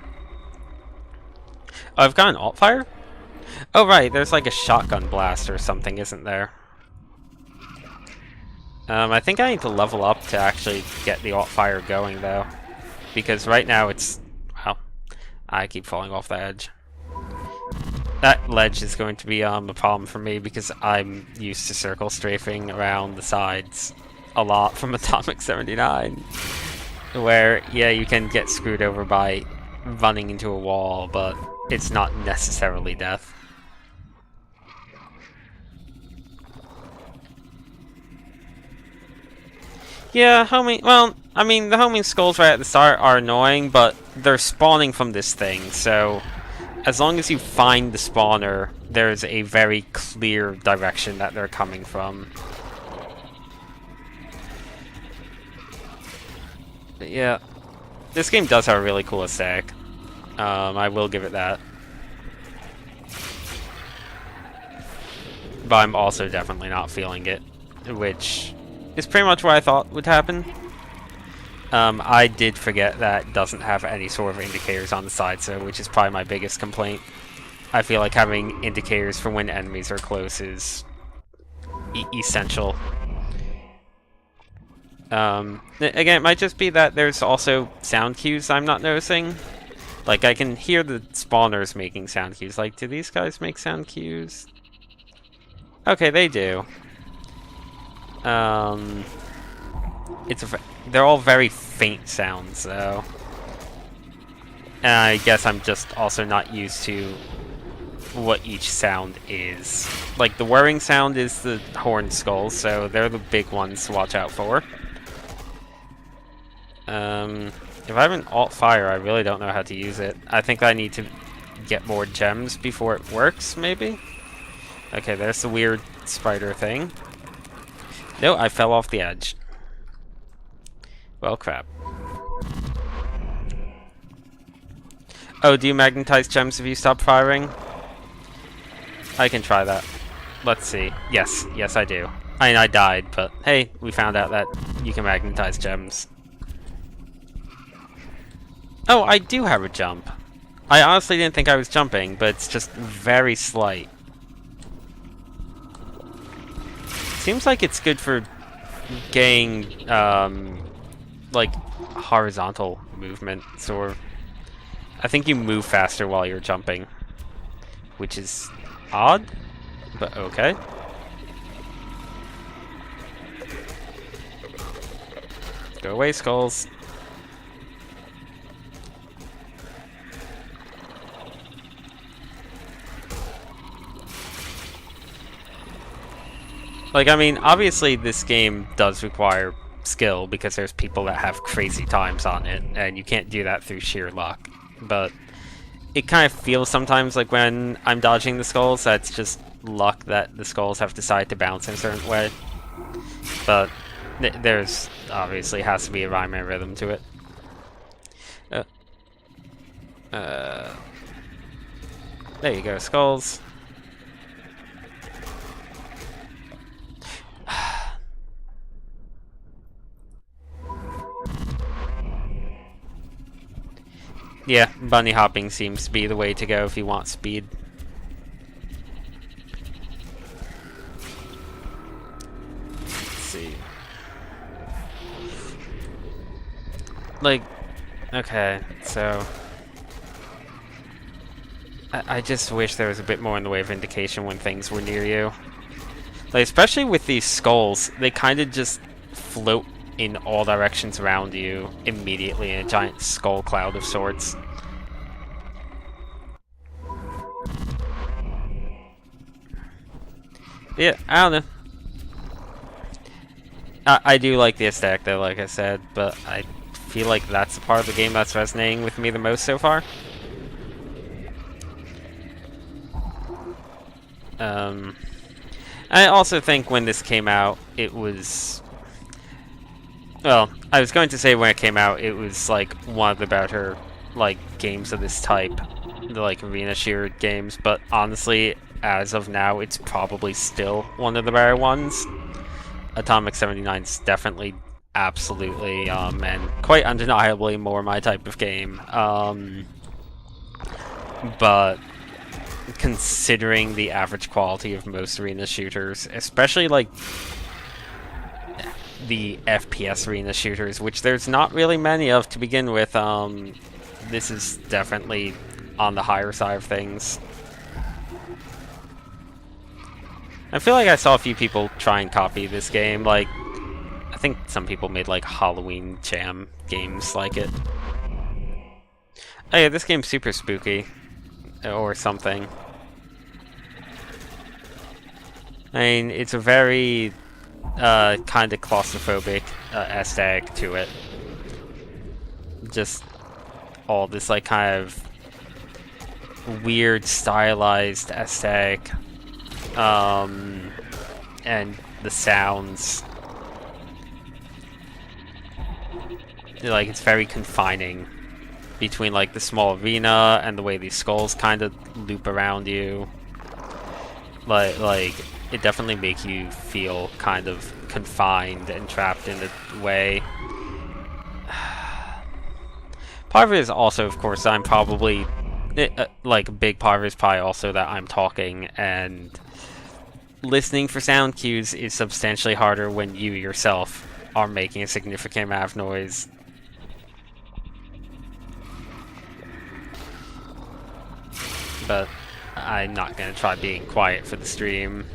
Oh, I've got an alt fire? Oh, right, there's like a shotgun blast or something, isn't there? I think I need to level up to actually get the alt fire going, though. Because right now it's... Wow. I keep falling off the edge. That ledge is going to be a problem for me because I'm used to circle strafing around the sides a lot from Atomic 79. Where, yeah, you can get screwed over by running into a wall, but it's not necessarily death. Yeah, homing... Well, I mean, the homing skulls right at the start are annoying, but they're spawning from this thing, so... As long as you find the spawner, there's a very clear direction that they're coming from. But yeah, this game does have a really cool aesthetic. I will give it that. But I'm also definitely not feeling it, which is pretty much what I thought would happen. I did forget that it doesn't have any sort of indicators on the side, so which is probably my biggest complaint. I feel like having indicators for when enemies are close is essential. Again, it might just be that there's also sound cues I'm not noticing. Like, I can hear the spawners making sound cues. Like, do these guys make sound cues? Okay, they do. They're all very faint sounds, though. And I guess I'm just also not used to what each sound is. Like, the whirring sound is the horn skulls, so they're the big ones to watch out for. If I have an alt fire, I really don't know how to use it. I think I need to get more gems before it works, maybe? Okay, there's the weird spider thing. No, I fell off the edge. Well, crap. Oh, do you magnetize gems if you stop firing? I can try that. Let's see. Yes, yes I do. I mean, I died, but hey, we found out that you can magnetize gems. Oh, I do have a jump. I honestly didn't think I was jumping, but it's just very slight. Seems like it's good for getting, like, horizontal movements, or I think you move faster while you're jumping, which is odd, but okay. Go away, skulls. Like, I mean, obviously this game does require skill because there's people that have crazy times on it, and you can't do that through sheer luck. But it kind of feels sometimes like when I'm dodging the skulls, that's just luck that the skulls have decided to bounce in a certain way. But there's obviously has to be a rhyme and rhythm to it. There you go, skulls. Yeah, bunny hopping seems to be the way to go if you want speed. Let's see. Like, okay, so I just wish there was a bit more in the way of indication when things were near you. Like, especially with these skulls, they kind of just float in all directions around you immediately in a giant skull cloud of sorts. Yeah, I don't know. I do like the aesthetic though, like I said, but I feel like that's the part of the game that's resonating with me the most so far. I also think when this came out, it was... Well, I was going to say when it came out, it was like one of the better like games of this type, the like arena shooter games. But honestly, as of now, it's probably still one of the better ones. Atomic 79 is definitely, absolutely, and quite undeniably more my type of game. But considering the average quality of most arena shooters, especially like the FPS arena shooters, which there's not really many of to begin with, this is definitely on the higher side of things. I feel like I saw a few people try and copy this game, like, I think some people made like Halloween Jam games like it. Oh yeah, this game's super spooky. Or something. I mean, it's a very kind of claustrophobic aesthetic to it. Just all this like kind of weird stylized aesthetic, and the sounds. Like, it's very confining between like the small arena and the way these skulls kind of loop around you. Like it definitely makes you feel kind of confined and trapped in a way. Part of it is also, of course, I'm probably like a big part of it is probably also that I'm talking, and listening for sound cues is substantially harder when you yourself are making a significant amount of noise. But I'm not going to try being quiet for the stream,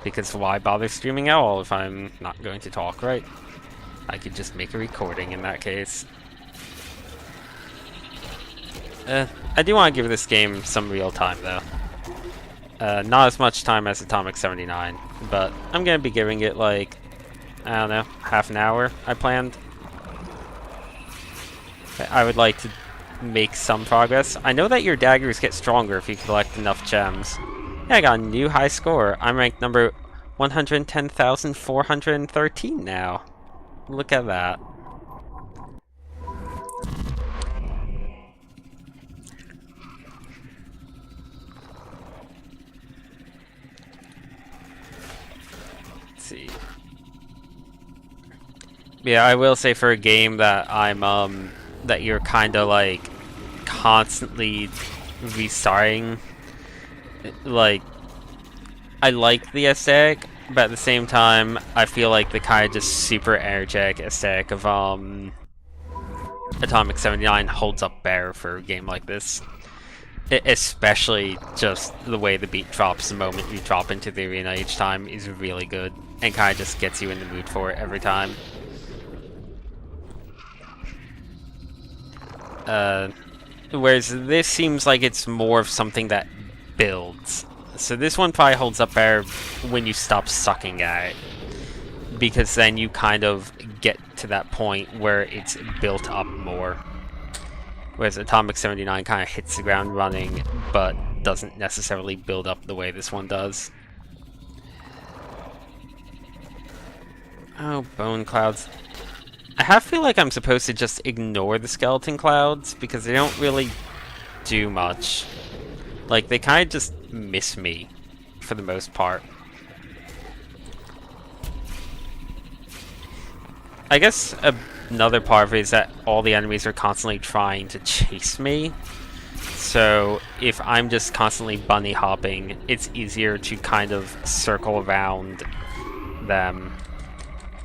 because why bother streaming at all if I'm not going to talk, right? I could just make a recording in that case. I do want to give this game some real time, though. Not as much time as Atomic 79, but I'm going to be giving it, like, I don't know, half an hour, I planned. I would like to make some progress. I know that your daggers get stronger if you collect enough gems. Yeah, I got a new high score. I'm ranked number 110,413 now. Look at that. see. Yeah, I will say for a game that that you're kind of like constantly restarting, like, I like the aesthetic, but at the same time, I feel like the kind of just super energetic aesthetic of Atomic 79 holds up better for a game like this. Especially just the way the beat drops the moment you drop into the arena each time is really good, and kind of just gets you in the mood for it every time. Whereas this seems like it's more of something that builds. So this one probably holds up better when you stop sucking at it, because then you kind of get to that point where it's built up more. Whereas Atomic 79 kind of hits the ground running, but doesn't necessarily build up the way this one does. Oh, bone clouds. I feel like I'm supposed to just ignore the skeleton clouds, because they don't really do much. Like, they kind of just miss me, for the most part. I guess another part of it is that all the enemies are constantly trying to chase me. So if I'm just constantly bunny hopping, it's easier to kind of circle around them.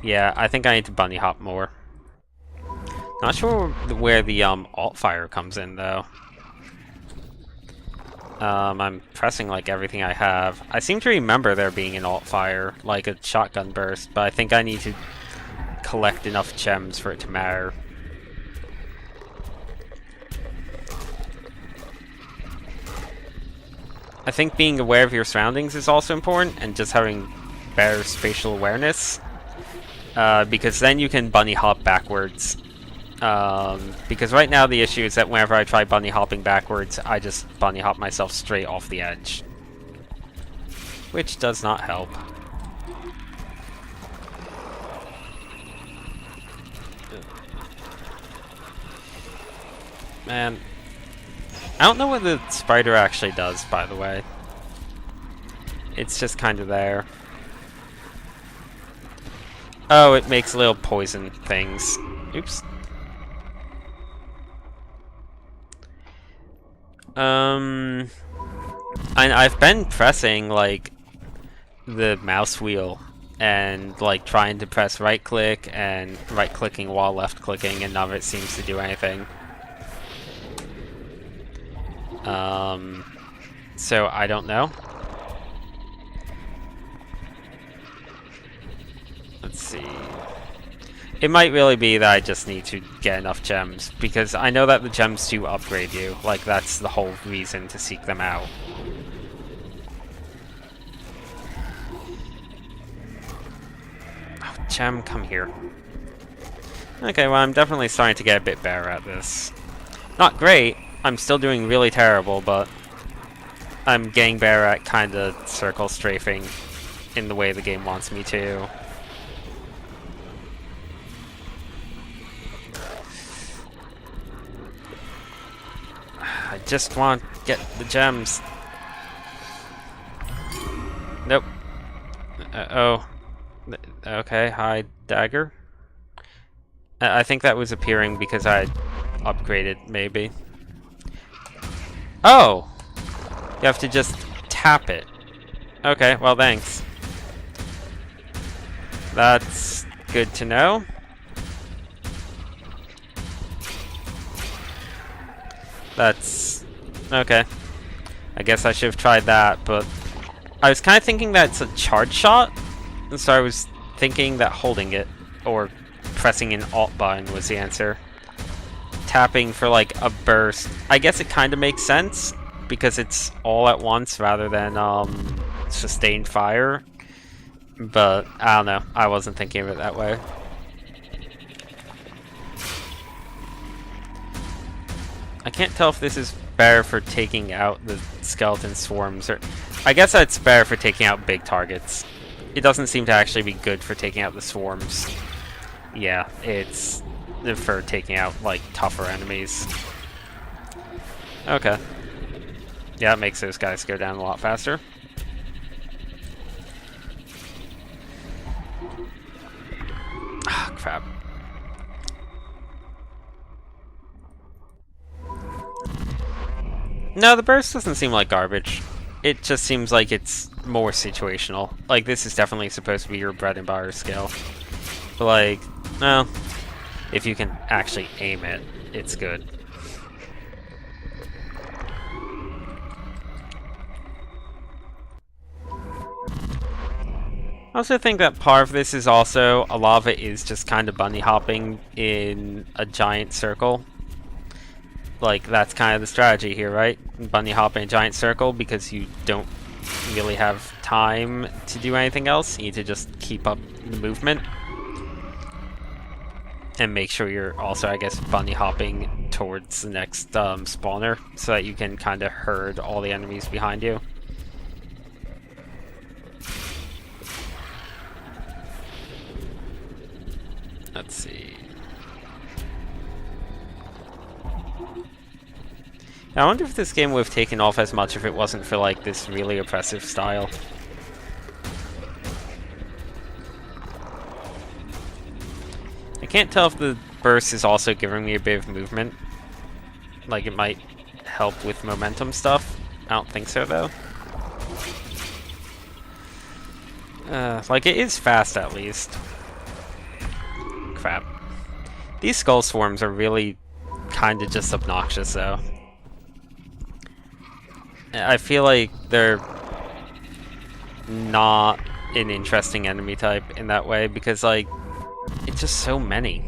Yeah, I think I need to bunny hop more. Not sure where the alt fire comes in though. I'm pressing like everything I have. I seem to remember there being an alt fire, like a shotgun burst, but I think I need to collect enough gems for it to matter. I think being aware of your surroundings is also important, and just having better spatial awareness, because then you can bunny hop backwards. Because right now the issue is that whenever I try bunny hopping backwards, I just bunny hop myself straight off the edge, which does not help. Man, I don't know what the spider actually does, by the way. It's just kind of there. Oh, it makes little poison things. Oops. I've been pressing, like, the mouse wheel and, like, trying to press right click and right clicking while left clicking, and none of it seems to do anything. So I don't know. Let's see. It might really be that I just need to get enough gems, because I know that the gems do upgrade you. Like, that's the whole reason to seek them out. Oh, gem, come here. Okay, well, I'm definitely starting to get a bit better at this. Not great. I'm still doing really terrible, but I'm getting better at kind of circle strafing in the way the game wants me to. I just want to get the gems. Nope. Oh. Okay, hi, dagger. I think that was appearing because I upgraded, maybe. Oh! You have to just tap it. Okay, well, thanks. That's good to know. That's... okay. I guess I should have tried that, but... I was kind of thinking that it's a charge shot, and so I was thinking that holding it, or pressing an alt button was the answer. Tapping for, like, a burst. I guess it kind of makes sense, because it's all at once rather than sustained fire. But, I don't know. I wasn't thinking of it that way. I can't tell if this is better for taking out the skeleton swarms, or... I guess that's better for taking out big targets. It doesn't seem to actually be good for taking out the swarms. Yeah, it's for taking out, like, tougher enemies. Okay. Yeah, it makes those guys go down a lot faster. crap. No, the burst doesn't seem like garbage. It just seems like it's more situational. Like, this is definitely supposed to be your bread and butter skill. But, like, well, if you can actually aim it, it's good. I also think that part of this is also, a lot of it is just kind of bunny hopping in a giant circle. Like, that's kind of the strategy here, right? Bunny hop in a giant circle because you don't really have time to do anything else. You need to just keep up the movement. And make sure you're also, I guess, bunny hopping towards the next spawner so that you can kind of herd all the enemies behind you. Let's see. I wonder if this game would have taken off as much if it wasn't for, like, this really oppressive style. I can't tell if the burst is also giving me a bit of movement. Like, it might help with momentum stuff. I don't think so, though. Like, it is fast, at least. Crap. These skull swarms are really kind of just obnoxious, though. I feel like they're not an interesting enemy type in that way, because, like, it's just so many.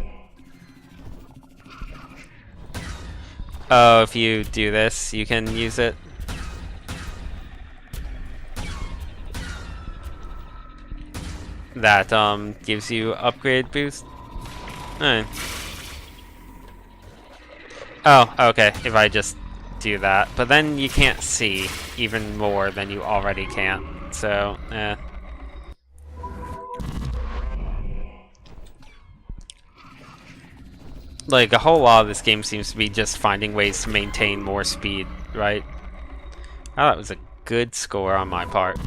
Oh, if you do this, you can use it. That, gives you upgrade boost. Alright. Oh, okay, if I just do that. But then you can't see even more than you already can. So, Like, a whole lot of this game seems to be just finding ways to maintain more speed, right? Oh, that was a good score on my part.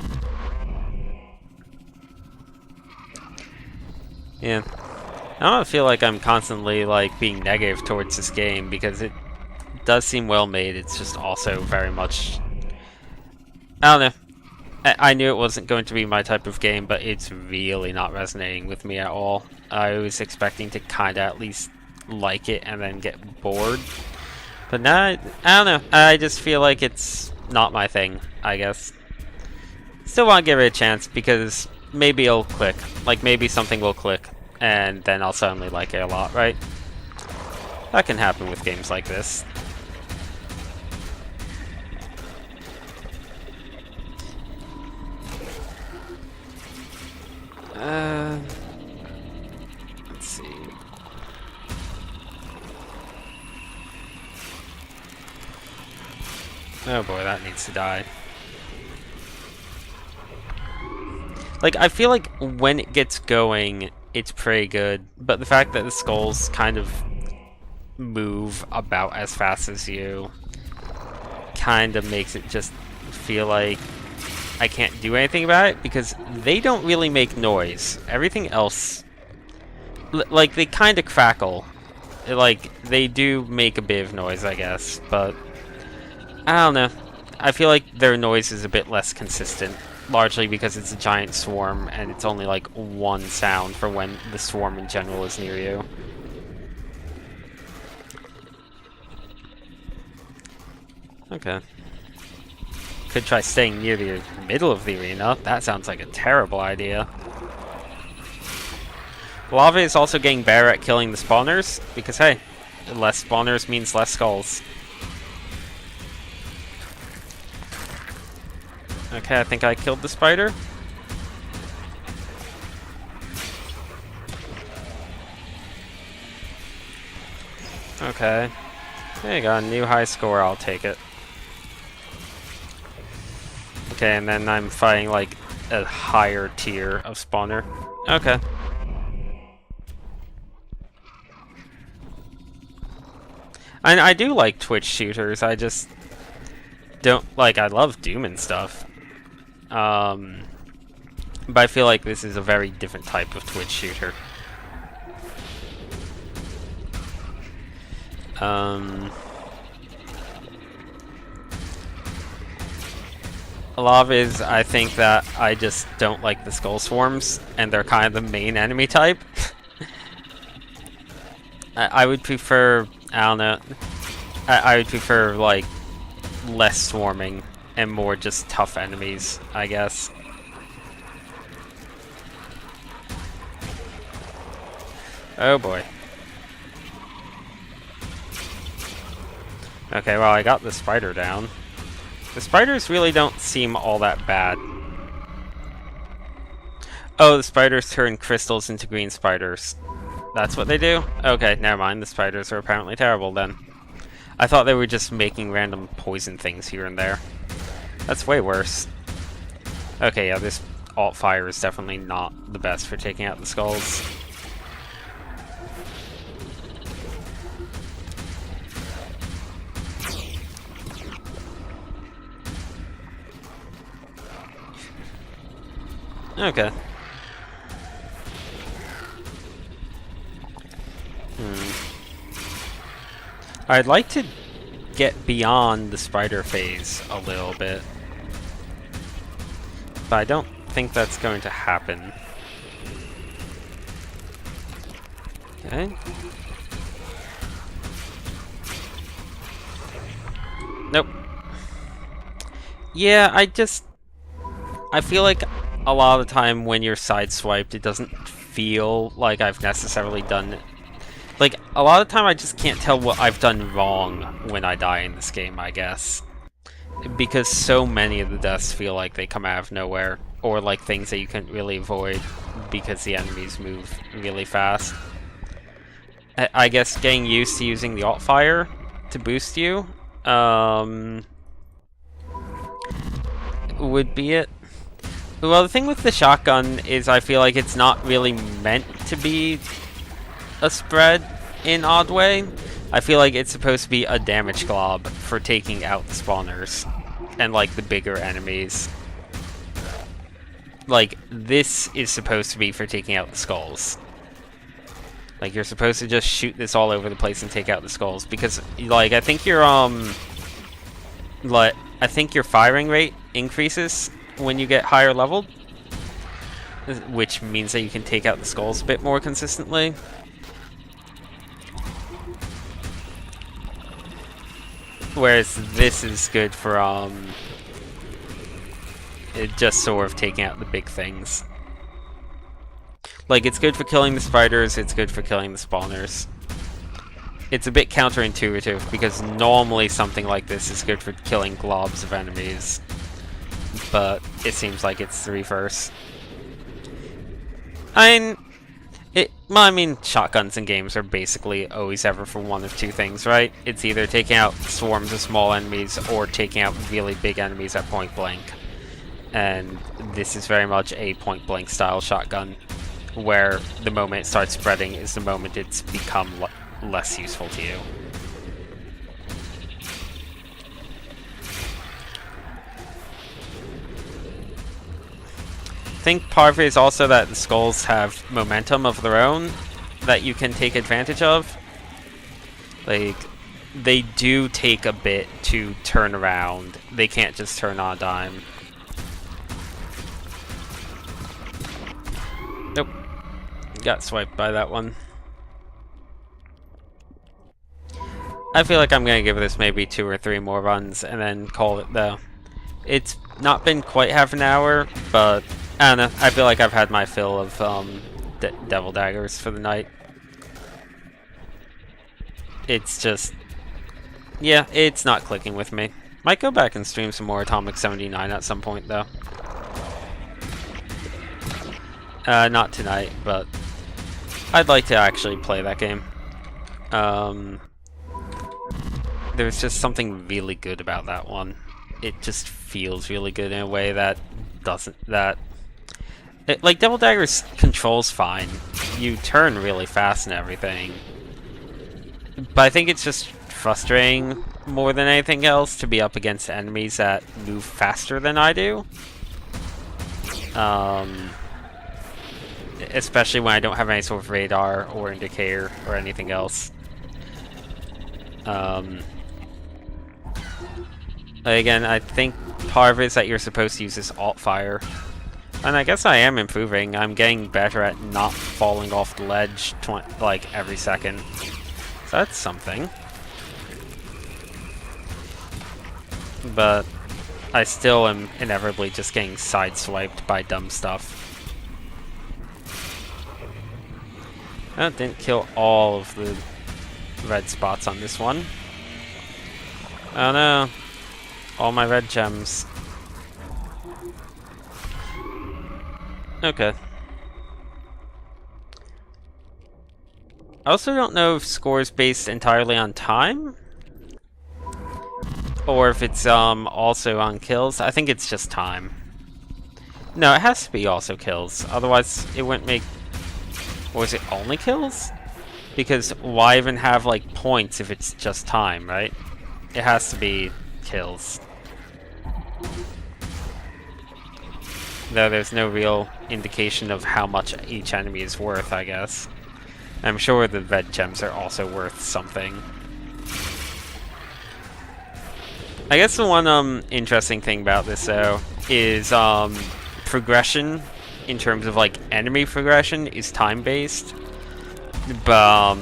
Yeah. I don't feel like I'm constantly, like, being negative towards this game, because it does seem well made. It's just also very much... I don't know. I knew it wasn't going to be my type of game, but it's really not resonating with me at all. I was expecting to kind of at least like it and then get bored. But now, I don't know. I just feel like it's not my thing, I guess. Still want to give it a chance, because maybe it'll click. Like, maybe something will click, and then I'll suddenly like it a lot, right? That can happen with games like this. Let's see. Oh boy, that needs to die. Like, I feel like when it gets going, it's pretty good, but the fact that the skulls kind of move about as fast as you kind of makes it just feel like I can't do anything about it, because they don't really make noise. Everything else, like, they kind of crackle. Like, they do make a bit of noise, I guess, but I don't know. I feel like their noise is a bit less consistent, largely because it's a giant swarm and it's only like one sound for when the swarm in general is near you. Okay. Could try staying near the middle of the arena. That sounds like a terrible idea. Lava is also getting better at killing the spawners, because hey, less spawners means less skulls. Okay, I think I killed the spider. Okay. There you go, a new high score, I'll take it. Okay, and then I'm fighting like a higher tier of spawner. Okay. And I do like Twitch shooters, I just don't, like, I love Doom and stuff. But I feel like this is a very different type of Twitch shooter. A lot of it is, I think that I just don't like the skull swarms, and they're kind of the main enemy type. I would prefer, I don't know, I would prefer, like, less swarming and more just tough enemies, I guess. Oh boy. Okay, well, I got the spider down. The spiders really don't seem all that bad. Oh, the spiders turn crystals into green spiders. That's what they do? Okay, never mind. The spiders are apparently terrible then. I thought they were just making random poison things here and there. That's way worse. Okay, yeah, this alt fire is definitely not the best for taking out the skulls. Okay. I'd like to get beyond the spider phase a little bit, but I don't think that's going to happen. Okay. Nope. Yeah, I feel like a lot of the time when you're sideswiped, it doesn't feel like I've necessarily done it. Like, a lot of the time I just can't tell what I've done wrong when I die in this game, I guess. Because so many of the deaths feel like they come out of nowhere, or like things that you couldn't really avoid because the enemies move really fast. I guess getting used to using the alt fire to boost you would be it. Well, the thing with the shotgun is I feel like it's not really meant to be a spread in odd way. I feel like it's supposed to be a damage glob for taking out the spawners and like the bigger enemies. Like, this is supposed to be for taking out the skulls. Like, you're supposed to just shoot this all over the place and take out the skulls, because like I think your firing rate increases when you get higher leveled, which means that you can take out the skulls a bit more consistently. Whereas this is good for it just sort of taking out the big things. Like, it's good for killing the spiders, it's good for killing the spawners. It's a bit counterintuitive, because normally something like this is good for killing globs of enemies. But it seems like it's the reverse. I mean, shotguns in games are basically always ever for one of two things, right? It's either taking out swarms of small enemies or taking out really big enemies at point blank. And this is very much a point blank style shotgun, where the moment it starts spreading is the moment it's become less useful to you. I think part of it is also that the skulls have momentum of their own that you can take advantage of. Like, they do take a bit to turn around. They can't just turn on a dime. Nope. Got swiped by that one. I feel like I'm going to give this maybe 2 or 3 more runs and then call it though. It's not been quite half an hour, but I don't know. I feel like I've had my fill of Devil Daggers for the night. It's just, yeah, it's not clicking with me. Might go back and stream some more Atomic 79 at some point though. Not tonight, but I'd like to actually play that game. There's just something really good about that one. It just feels really good in a way that like, Devil Daggers controls fine. You turn really fast and everything. But I think it's just frustrating more than anything else to be up against enemies that move faster than I do. Especially when I don't have any sort of radar or indicator or anything else. Again, I think part of it is that you're supposed to use this alt fire. And I guess I am improving. I'm getting better at not falling off the ledge like every second. So that's something. But I still am inevitably just getting sideswiped by dumb stuff. That didn't kill all of the red spots on this one. Oh no. All my red gems. Okay. I also don't know if score is based entirely on time, or if it's also on kills. I think it's just time. No, it has to be also kills. Otherwise, it wouldn't make... Or is it only kills? Because why even have like points if it's just time, right? It has to be kills. Though there's no real indication of how much each enemy is worth, I guess. I'm sure the red gems are also worth something. I guess the one interesting thing about this though is progression in terms of like enemy progression is time based, but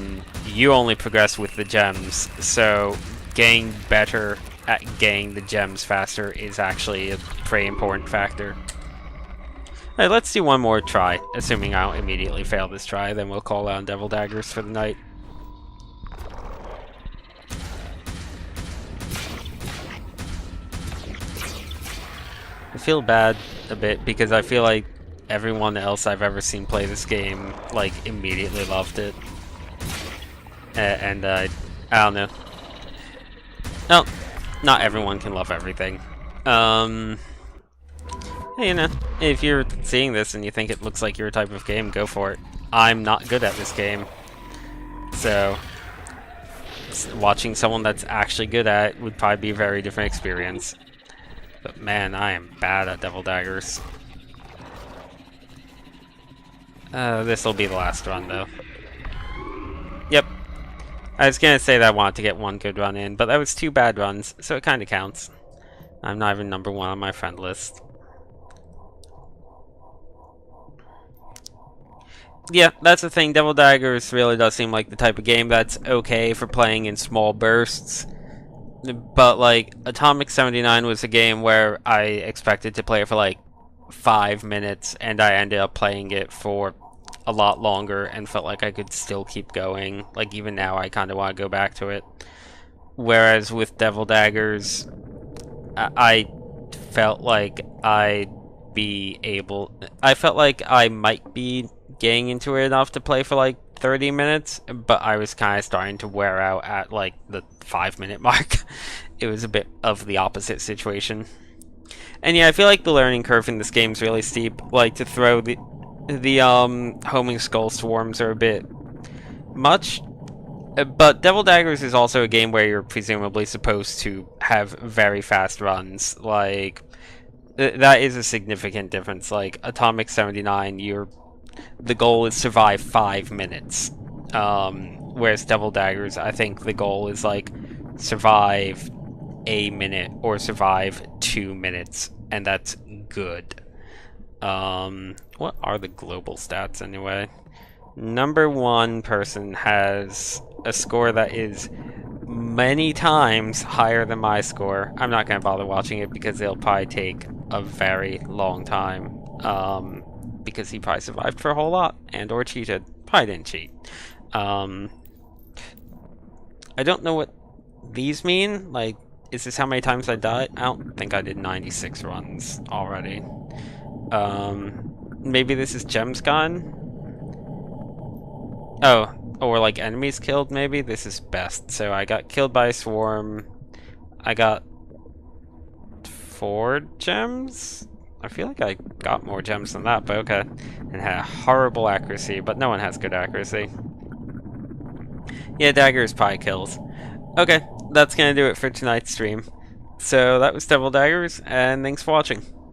you only progress with the gems, so getting better at getting the gems faster is actually a pretty important factor. Alright, let's do one more try, assuming I don't immediately fail this try, then we'll call on Devil Daggers for the night. I feel bad a bit because I feel like everyone else I've ever seen play this game, like, immediately loved it. And I don't know. No, not everyone can love everything. Hey, you know, if you're seeing this and you think it looks like your type of game, go for it. I'm not good at this game. So, watching someone that's actually good at it would probably be a very different experience. But man, I am bad at Devil Daggers. This will be the last run, though. Yep. I was gonna say that I wanted to get one good run in, but that was 2 bad runs, so it kinda counts. I'm not even #1 on my friend list. Yeah, that's the thing. Devil Daggers really does seem like the type of game that's okay for playing in small bursts. But, like, Atomic 79 was a game where I expected to play it for, like, 5 minutes, and I ended up playing it for a lot longer and felt like I could still keep going. Like, even now, I kind of want to go back to it. Whereas with Devil Daggers, I felt like I felt like I might be getting into it enough to play for like 30 minutes, but I was kind of starting to wear out at like the 5-minute mark. It was a bit of the opposite situation. And yeah, I feel like the learning curve in this game is really steep. Like, to throw the homing skull swarms are a bit much. But Devil Daggers is also a game where you're presumably supposed to have very fast runs. Like, that is a significant difference. Like, Atomic 79, the goal is survive 5 minutes. Whereas Devil Daggers, I think the goal is like survive a minute or survive 2 minutes, and that's good. What are the global stats anyway? #1 person has a score that is many times higher than my score. I'm not gonna bother watching it because it'll probably take a very long time. Because he probably survived for a whole lot and or cheated. Probably didn't cheat. I don't know what these mean. Like, is this how many times I died? I don't think I did 96 runs already. Maybe this is gems gone? Oh, or like enemies killed maybe? This is best. So I got killed by a swarm. I got 4 gems? I feel like I got more gems than that, but okay. And had horrible accuracy, but no one has good accuracy. Yeah, daggers probably kills. Okay, that's gonna do it for tonight's stream. So that was Devil Daggers, and thanks for watching.